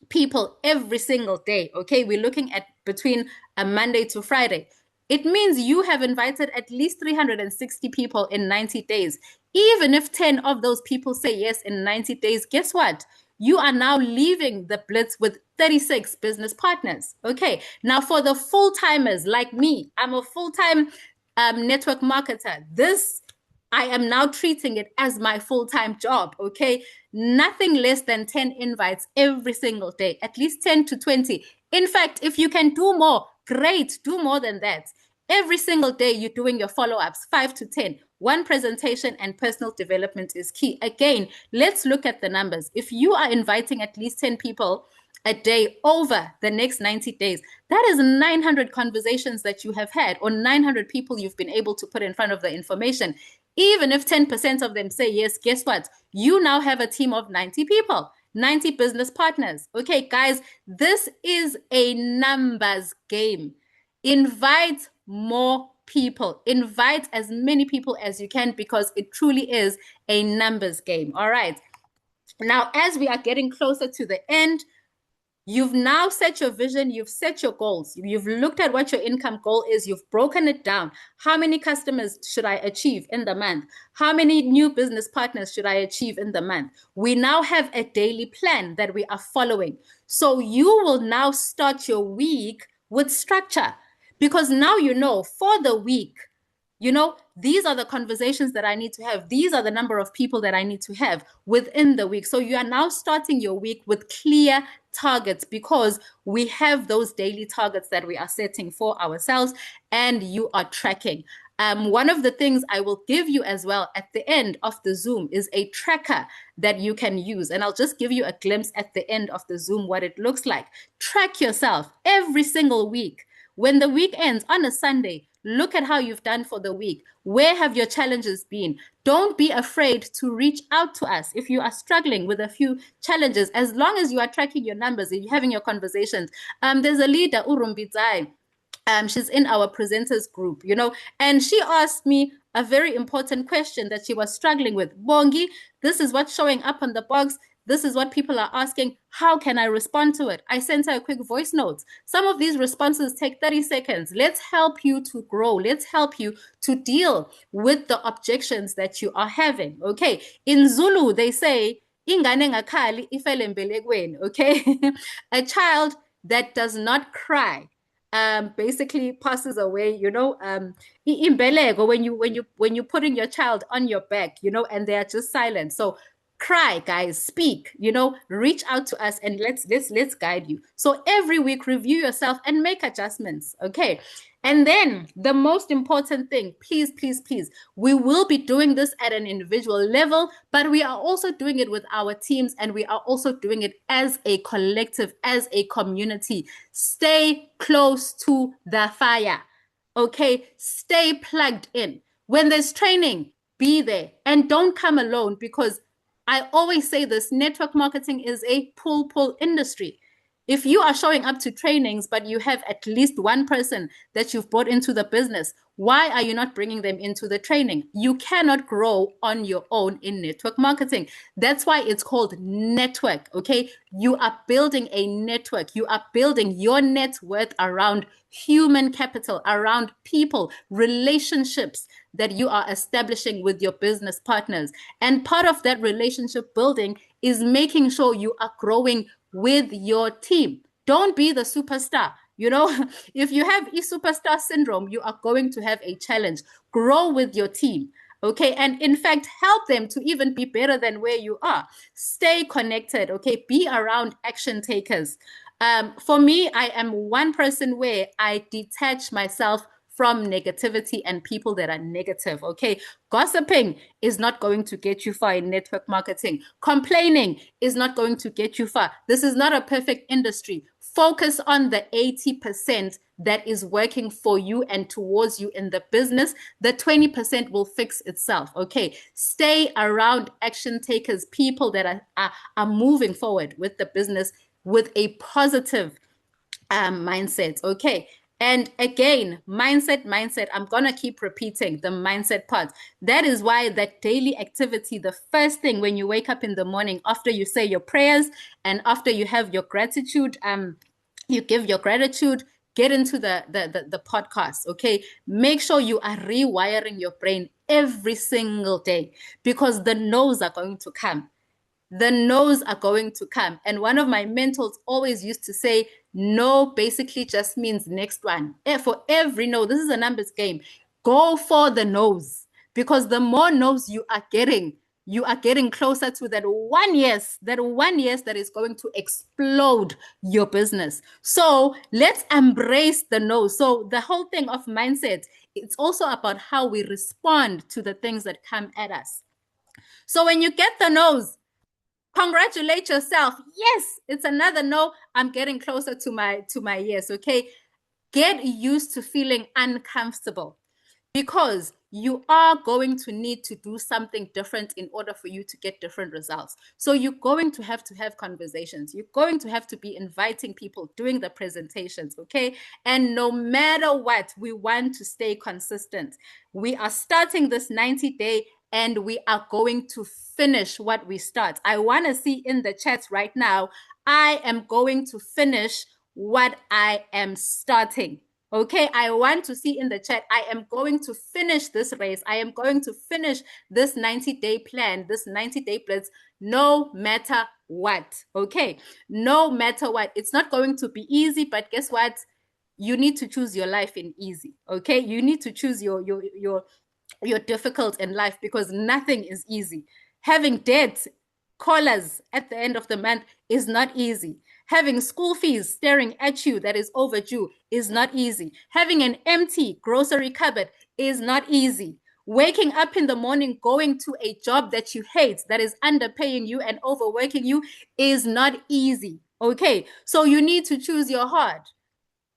people every single day, okay, we're looking at between a Monday to Friday, it means you have invited at least 360 people in 90 days. Even if 10 of those people say yes in 90 days, guess what? You are now leaving the Blitz with 36 business partners. Okay, now for the full-timers like me, I'm a full-time network marketer. I am now treating it as my full-time job, okay? Nothing less than 10 invites every single day, at least 10 to 20. In fact, if you can do more, great, do more than that. Every single day, you're doing your follow-ups, 5 to 10. 1 presentation and personal development is key. Again, let's look at the numbers. If you are inviting at least 10 people a day over the next 90 days, that is 900 conversations that you have had, or 900 people you've been able to put in front of the information. Even if 10% of them say yes, guess what? You now have a team of 90 people, 90 business partners. Okay, guys, this is a numbers game. Invite more people. Invite as many people as you can, because it truly is a numbers game. All right. Now, as we are getting closer to the end, you've now set your vision, you've set your goals, you've looked at what your income goal is, you've broken it down. How many customers should I achieve in the month? How many new business partners should I achieve in the month? We now have a daily plan that we are following. So you will now start your week with structure, because now you know for the week, you know, these are the conversations that I need to have. These are the number of people that I need to have within the week. So you are now starting your week with clear targets, because we have those daily targets that we are setting for ourselves, and you are tracking. One of the things I will give you as well at the end of the Zoom is a tracker that you can use. And I'll just give you a glimpse at the end of the Zoom what it looks like. Track yourself every single week. When the week ends on a Sunday, look at how you've done for the week. Where have your challenges been? Don't be afraid to reach out to us if you are struggling with a few challenges. As long as you are tracking your numbers and you're having your conversations. There's a leader, Urumbidzai. She's in our presenters group, you know, and she asked me a very important question that she was struggling with. Bongi, this is what's showing up on the box. This is what people are asking. How can I respond to it? I sent her a quick voice note. Some of these responses take 30 seconds. Let's help you to grow. Let's help you to deal with the objections that you are having. Okay. In Zulu, they say, ingane ngakhali ifele mbelekweni. Okay. A child that does not cry basically passes away, you know. Imbeleko, when you putting your child on your back, you know, and they are just silent. So Cry, guys, speak, reach out to us and let's guide you. So every week review yourself and make adjustments. Okay. And then the most important thing, please, please, please, we will be doing this at an individual level, but we are also doing it with our teams, and we are also doing it as a collective, as a community. Stay close to the fire. Okay. Stay plugged in. When there's training, be there, and don't come alone, because I always say this, network marketing is a pull industry. If you are showing up to trainings, but you have at least one person that you've brought into the business, why are you not bringing them into the training? You cannot grow on your own in network marketing. That's why it's called network, okay? You are building a network. You are building your net worth around human capital, around people, relationships that you are establishing with your business partners. And part of that relationship building is making sure you are growing with your team. Don't be the superstar. If you have superstar syndrome, you are going to have a challenge. Grow with your team. Okay. And in fact, help them to even be better than where you are. Stay connected. Okay. Be around action takers. For me, I am one person where I detach myself from negativity and people that are negative. Okay. Gossiping is not going to get you far in network marketing. Complaining is not going to get you far. This is not a perfect industry. Focus on the 80% that is working for you and towards you in the business. The 20% will fix itself. Okay. Stay around action takers, people that are moving forward with the business with a positive mindset. Okay. And again, mindset. I'm going to keep repeating the mindset part. That is why that daily activity, the first thing when you wake up in the morning, after you say your prayers and after you have your gratitude, you give your gratitude, get into the podcast. Okay. Make sure you are rewiring your brain every single day, because the no's are going to come. The no's are going to come. And one of my mentors always used to say, no basically just means next one. For every no, this is a numbers game. Go for the no's, because the more no's you are getting closer to that one yes that is going to explode your business. So let's embrace the no. So the whole thing of mindset, it's also about how we respond to the things that come at us. So when you get the no's, congratulate yourself. Yes, it's another no. I'm getting closer to my yes. Okay. Get used to feeling uncomfortable, because you are going to need to do something different in order for you to get different results. So you're going to have conversations. You're going to have to be inviting people, doing the presentations. Okay. And no matter what, we want to stay consistent. We are starting this 90-day and we are going to finish what we start. I want to see in the chats right now, I am going to finish what I am starting. Okay, I want to see in the chat, I am going to finish this race. I am going to finish this 90-day plan, this 90-day blitz, no matter what. Okay, no matter what. It's not going to be easy, but guess what? You need to choose your life in easy. Okay, you need to choose your difficult in life, because nothing is easy. Having debt callers at the end of the month is not easy. Having school fees staring at you that is overdue is not easy. Having an empty grocery cupboard is not easy. Waking up in the morning, going to a job that you hate, that is underpaying you and overworking you, is not easy. Okay, so you need to choose your heart.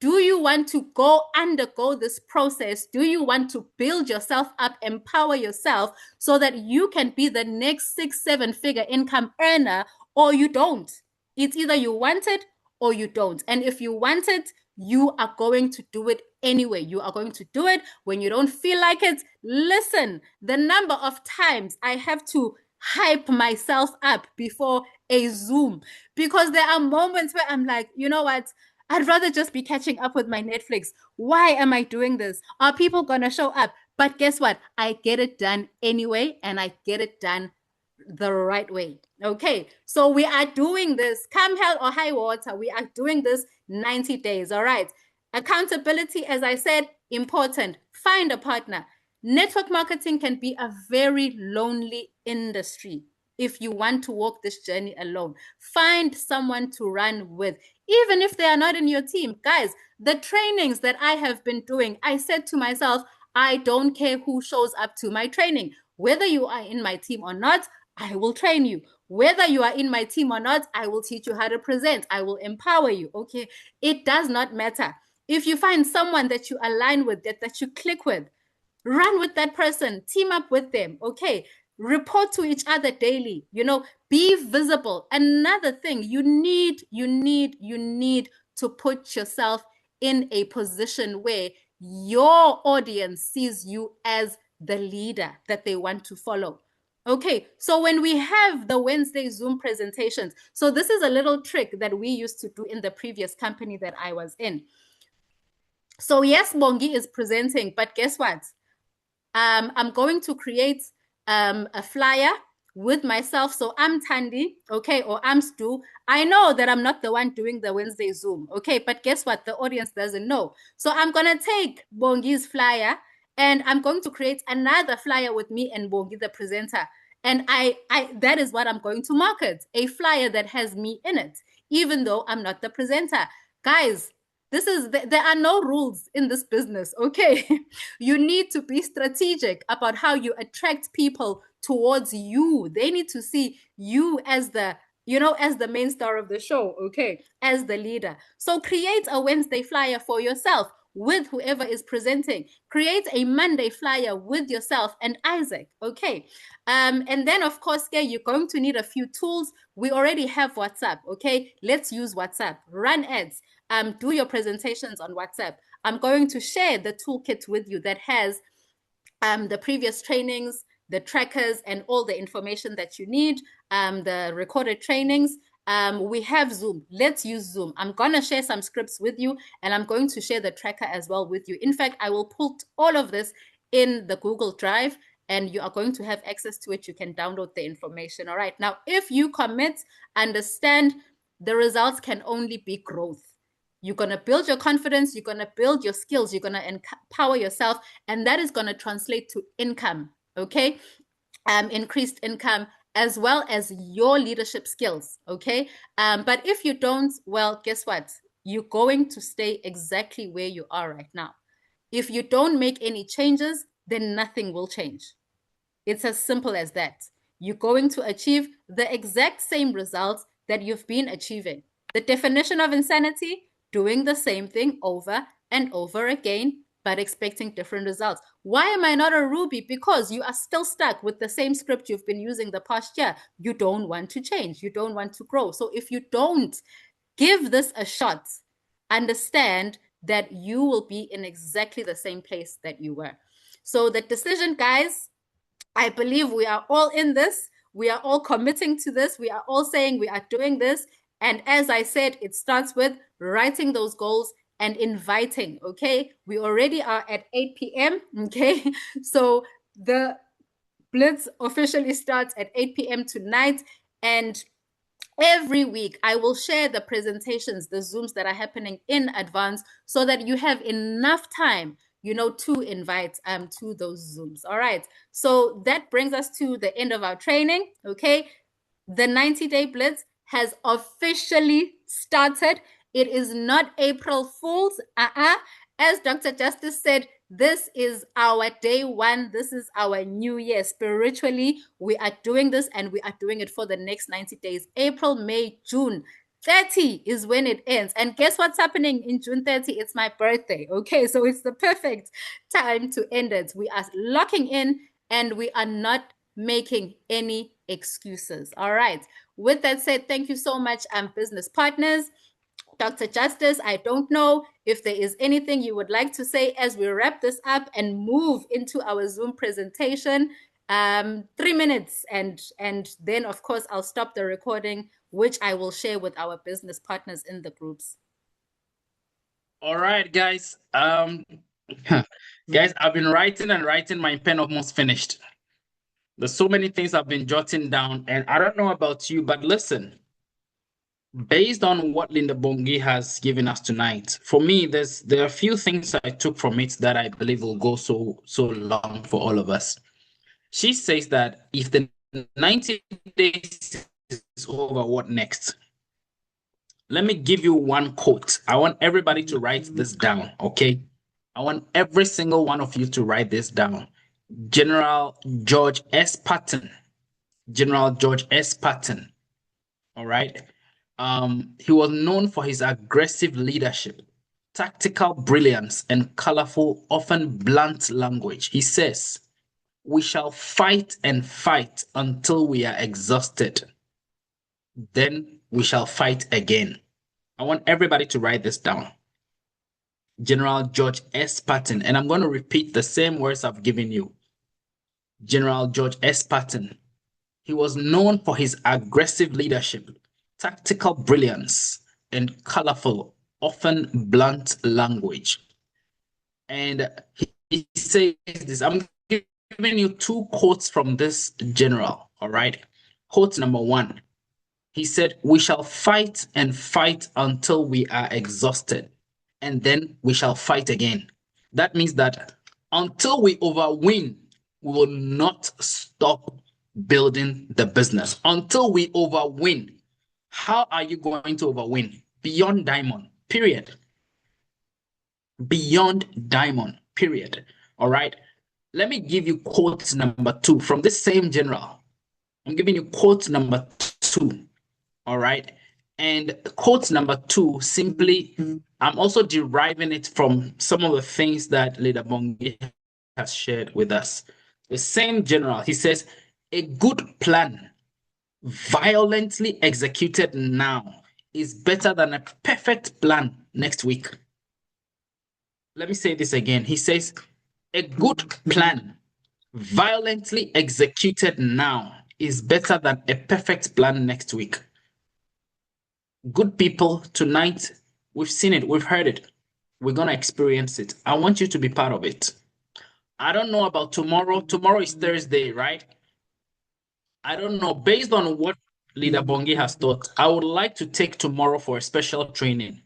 Do you want to undergo this process? Do you want to build yourself up, empower yourself so that you can be the next 6-7 figure income earner, or you don't? It's either you want it or you don't. And if you want it, you are going to do it anyway. You are going to do it when you don't feel like it. Listen, the number of times I have to hype myself up before a Zoom, because there are moments where I'm like, you know what? I'd rather just be catching up with my Netflix. Why am I doing this? Are people going to show up? But guess what? I get it done anyway, and I get it done the right way. Okay, so we are doing this, come hell or high water, we are doing this 90 days. All right. Accountability, as I said, important. Find a partner. Network marketing can be a very lonely industry. if you want to walk this journey alone. Find someone to run with, even if they are not in your team. Guys, the trainings that I have been doing, I said to myself, I don't care who shows up to my training. Whether you are in my team or not, I will train you. Whether you are in my team or not, I will teach you how to present. I will empower you. Okay. It does not matter. If you find someone that you align with, that you click with, run with that person, team up with them. Okay. Report to each other daily. Be visible. Another thing, you need to put yourself in a position where your audience sees you as the leader that they want to follow. Okay, so when we have the Wednesday Zoom presentations, so this is a little trick that we used to do in the previous company that I was in. So yes, Bongi is presenting, but guess what? I'm going to create a flyer with myself. So I'm Thandi, okay, or I'm Stu. I know that I'm not the one doing the Wednesday Zoom, okay, but guess what? The audience doesn't know. So I'm going to take Bongi's flyer and I'm going to create another flyer with me and Bongi, the presenter. And that is what I'm going to market, a flyer that has me in it, even though I'm not the presenter. Guys, there are no rules in this business, okay? You need to be strategic about how you attract people towards you. They need to see you as the main star of the show, okay, as the leader. So create a Wednesday flyer for yourself with whoever is presenting. Create a Monday flyer with yourself and Isaac, okay? And then, of course, you're going to need a few tools. We already have WhatsApp, okay? Let's use WhatsApp. Run ads. Do your presentations on WhatsApp. I'm going to share the toolkit with you that has the previous trainings, the trackers, and all the information that you need, the recorded trainings. We have Zoom. Let's use Zoom. I'm going to share some scripts with you, and I'm going to share the tracker as well with you. In fact, I will put all of this in the Google Drive, and you are going to have access to it. You can download the information. All right. Now, if you commit, understand the results can only be growth. You're going to build your confidence. You're going to build your skills. You're going to empower yourself. And that is going to translate to income, okay? Increased income as well as your leadership skills, okay? But if you don't, well, guess what? You're going to stay exactly where you are right now. If you don't make any changes, then nothing will change. It's as simple as that. You're going to achieve the exact same results that you've been achieving. The definition of insanity: doing the same thing over and over again, but expecting different results. Why am I not a Ruby? Because you are still stuck with the same script you've been using the past year. You don't want to change. You don't want to grow. So if you don't give this a shot, understand that you will be in exactly the same place that you were. So the decision, guys, I believe we are all in this. We are all committing to this. We are all saying we are doing this. And as I said, it starts with writing those goals and inviting, okay? We already are at 8 p.m., okay? So the Blitz officially starts at 8 p.m. tonight. And every week, I will share the presentations, the Zooms that are happening in advance so that you have enough time to invite to those Zooms. All right. So that brings us to the end of our training. Okay. The 90-day Blitz has officially started. It is not April Fool's. As Dr. Justice said, this is our day one. This is our new year. Spiritually, we are doing this and we are doing it for the next 90 days. April, May, June. 30 is when it ends. And guess what's happening in June 30? It's my birthday. Okay, so it's the perfect time to end it. We are locking in and we are not making any excuses. All right. With that said, thank you so much, business partners. Dr. Justice, I don't know if there is anything you would like to say as we wrap this up and move into our Zoom presentation. 3 minutes, and then, of course, I'll stop the recording, which I will share with our business partners in the groups. All right, guys. Guys, I've been writing and writing. My pen almost finished. There's so many things I've been jotting down, and I don't know about you, but listen. Based on what Linda Bongi has given us tonight, for me, there are a few things I took from it that I believe will go so long for all of us. She says that if the 90 days is over. What next? Let me give you one quote. I want everybody to write this down, okay? I want every single one of you to write this down. General George S. Patton. General George S. Patton. All right. He was known for his aggressive leadership, tactical brilliance, and colorful, often blunt language. He says, "We shall fight and fight until we are exhausted. Then we shall fight again." I want everybody to write this down. General George S. Patton. And I'm going to repeat the same words I've given you. General George S. Patton. He was known for his aggressive leadership, tactical brilliance, and colorful, often blunt language. And he says this. I'm giving you two quotes from this general, all right? Quote number one. He said, "We shall fight and fight until we are exhausted, and then we shall fight again." That means that until we overwin, we will not stop building the business. Until we overwin. How are you going to overwin? Beyond diamond, period. Beyond diamond, period. All right. Let me give you quote number two from this same general. I'm giving you quote number two. All right. And quote number two, simply, I'm also deriving it from some of the things that Leader Bongi has shared with us. The same general, he says, "A good plan, violently executed now, is better than a perfect plan next week." Let me say this again. He says, "A good plan, violently executed now, is better than a perfect plan next week." Good people, tonight, we've seen it, we've heard it, we're going to experience it. I want you to be part of it. I don't know about tomorrow. Tomorrow is Thursday, right? I don't know. Based on what Leader Bongi has taught, I would like to take tomorrow for a special training.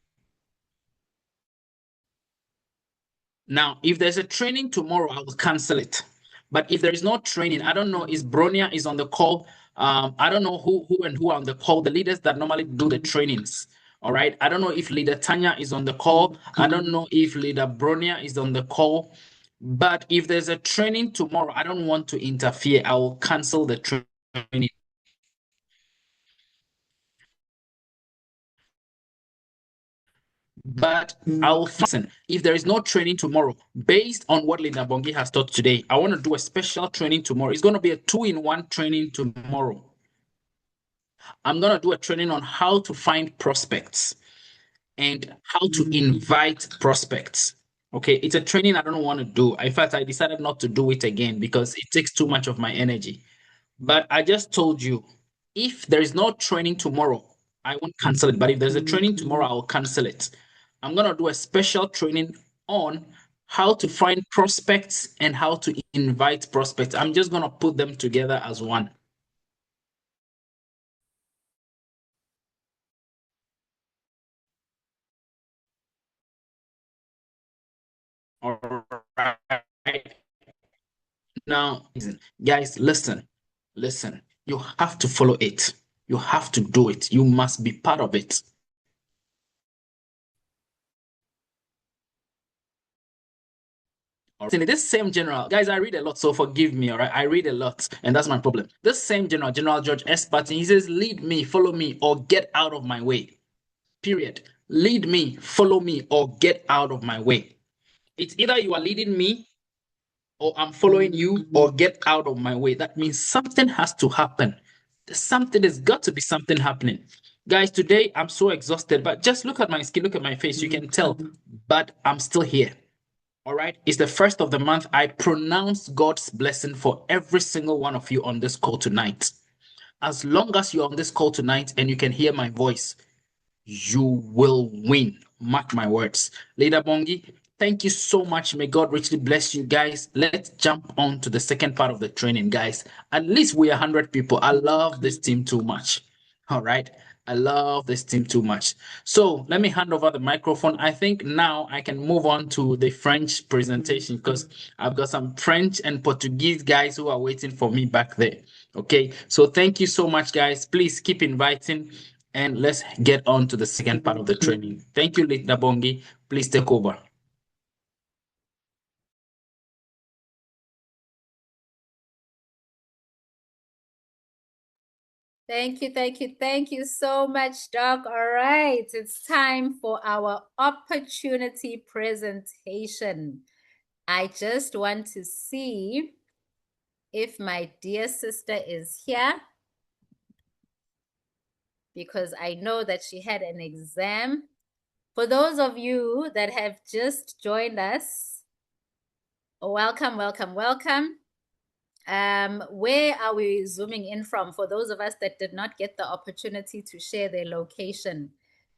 Now, if there's a training tomorrow, I will cancel it. But if there is no training, I don't know, is Bronia is on the call. I don't know who are on the call, the leaders that normally do the trainings. All right. I don't know if Leader Tanya is on the call. I don't know if Leader Bronia is on the call. But if there's a training tomorrow, I don't want to interfere. I will cancel the training. But I'll listen. If there is no training tomorrow, based on what Linda Bongi has taught today, I want to do a special training tomorrow. It's going to be a 2-in-1 training tomorrow. I'm going to do a training on how to find prospects and how to invite prospects. Okay, it's a training I don't want to do. In fact, I decided not to do it again because it takes too much of my energy. But I just told you, if there is no training tomorrow, I won't cancel it. But if there's a training tomorrow, I will cancel it. I'm going to do a special training on how to find prospects and how to invite prospects. I'm just going to put them together as one. All right. Now, guys, listen. You have to follow it. You have to do it. You must be part of it. This same general, guys, I read a lot, so forgive me, all right? I read a lot, and that's my problem. This same general, General George S. Patton, he says, "Lead me, follow me, or get out of my way." Period. Lead me, follow me, or get out of my way. It's either you are leading me, or I'm following you, or get out of my way. That means something has to happen. There's got to be something happening. Guys, today I'm so exhausted, but just look at my skin, look at my face. You can tell, but I'm still here. All right. It's the first of the month. I pronounce God's blessing for every single one of you on this call tonight. As long as you're on this call tonight and you can hear my voice, you will win. Mark my words. Leader Bongi, thank you so much. May God richly bless you guys. Let's jump on to the second part of the training, guys. At least we are 100 people. I love this team too much. All right. I love this team too much. So let me hand over the microphone. I think now I can move on to the French presentation because I've got some French and Portuguese guys who are waiting for me back there. Okay, so thank you so much, guys. Please keep inviting and let's get on to the second part of the training. Thank you, Linda Bongi. Please take over. Thank you so much, Doc. All right, it's time for our opportunity presentation. I just want to see if my dear sister is here because I know that she had an exam. For those of you that have just joined us, welcome, welcome, welcome. Where are we zooming in from? For those of us that did not get the opportunity to share their location,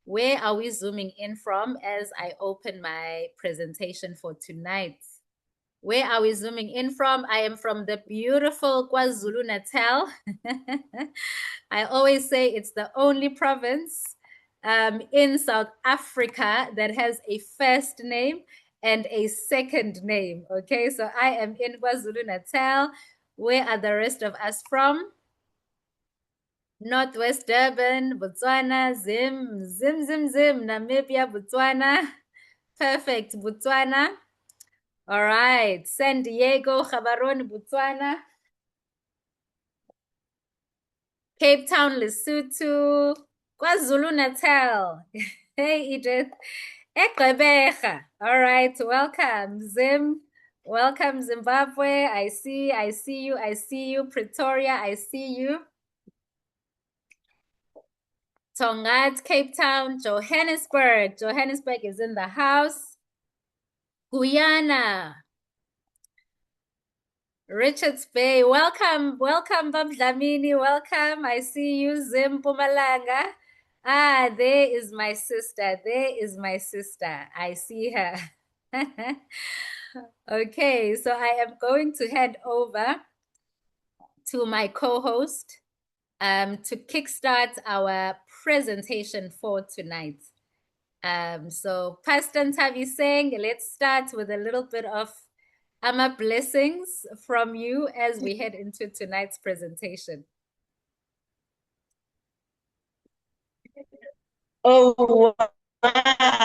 where are we zooming in from as I open my presentation for tonight? Where are we zooming in from? I am from the beautiful KwaZulu-Natal. I always say it's the only province in South Africa that has a first name and a second name. Okay, so I am in KwaZulu-Natal. Where are the rest of us from? Northwest Durban, Botswana, Zim, Namibia, Botswana. Perfect, Botswana. All right, San Diego, Gaborone, Botswana. Cape Town, Lesotho. KwaZulu-Natal. Hey, Edith. Egqeberha. All right, welcome, Zim. Welcome, Zimbabwe. I see you. Pretoria, I see you. Tongaat, Cape Town, Johannesburg. Johannesburg is in the house. Guyana. Richards Bay, welcome, Babdlamini, welcome. I see you, Zim Pumalanga. Ah, there is my sister. I see her. Okay, so I am going to hand over to my co-host to kickstart our presentation for tonight. So Pastor Ntavi saying, let's start with a little bit of blessings from you as we head into tonight's presentation. Oh,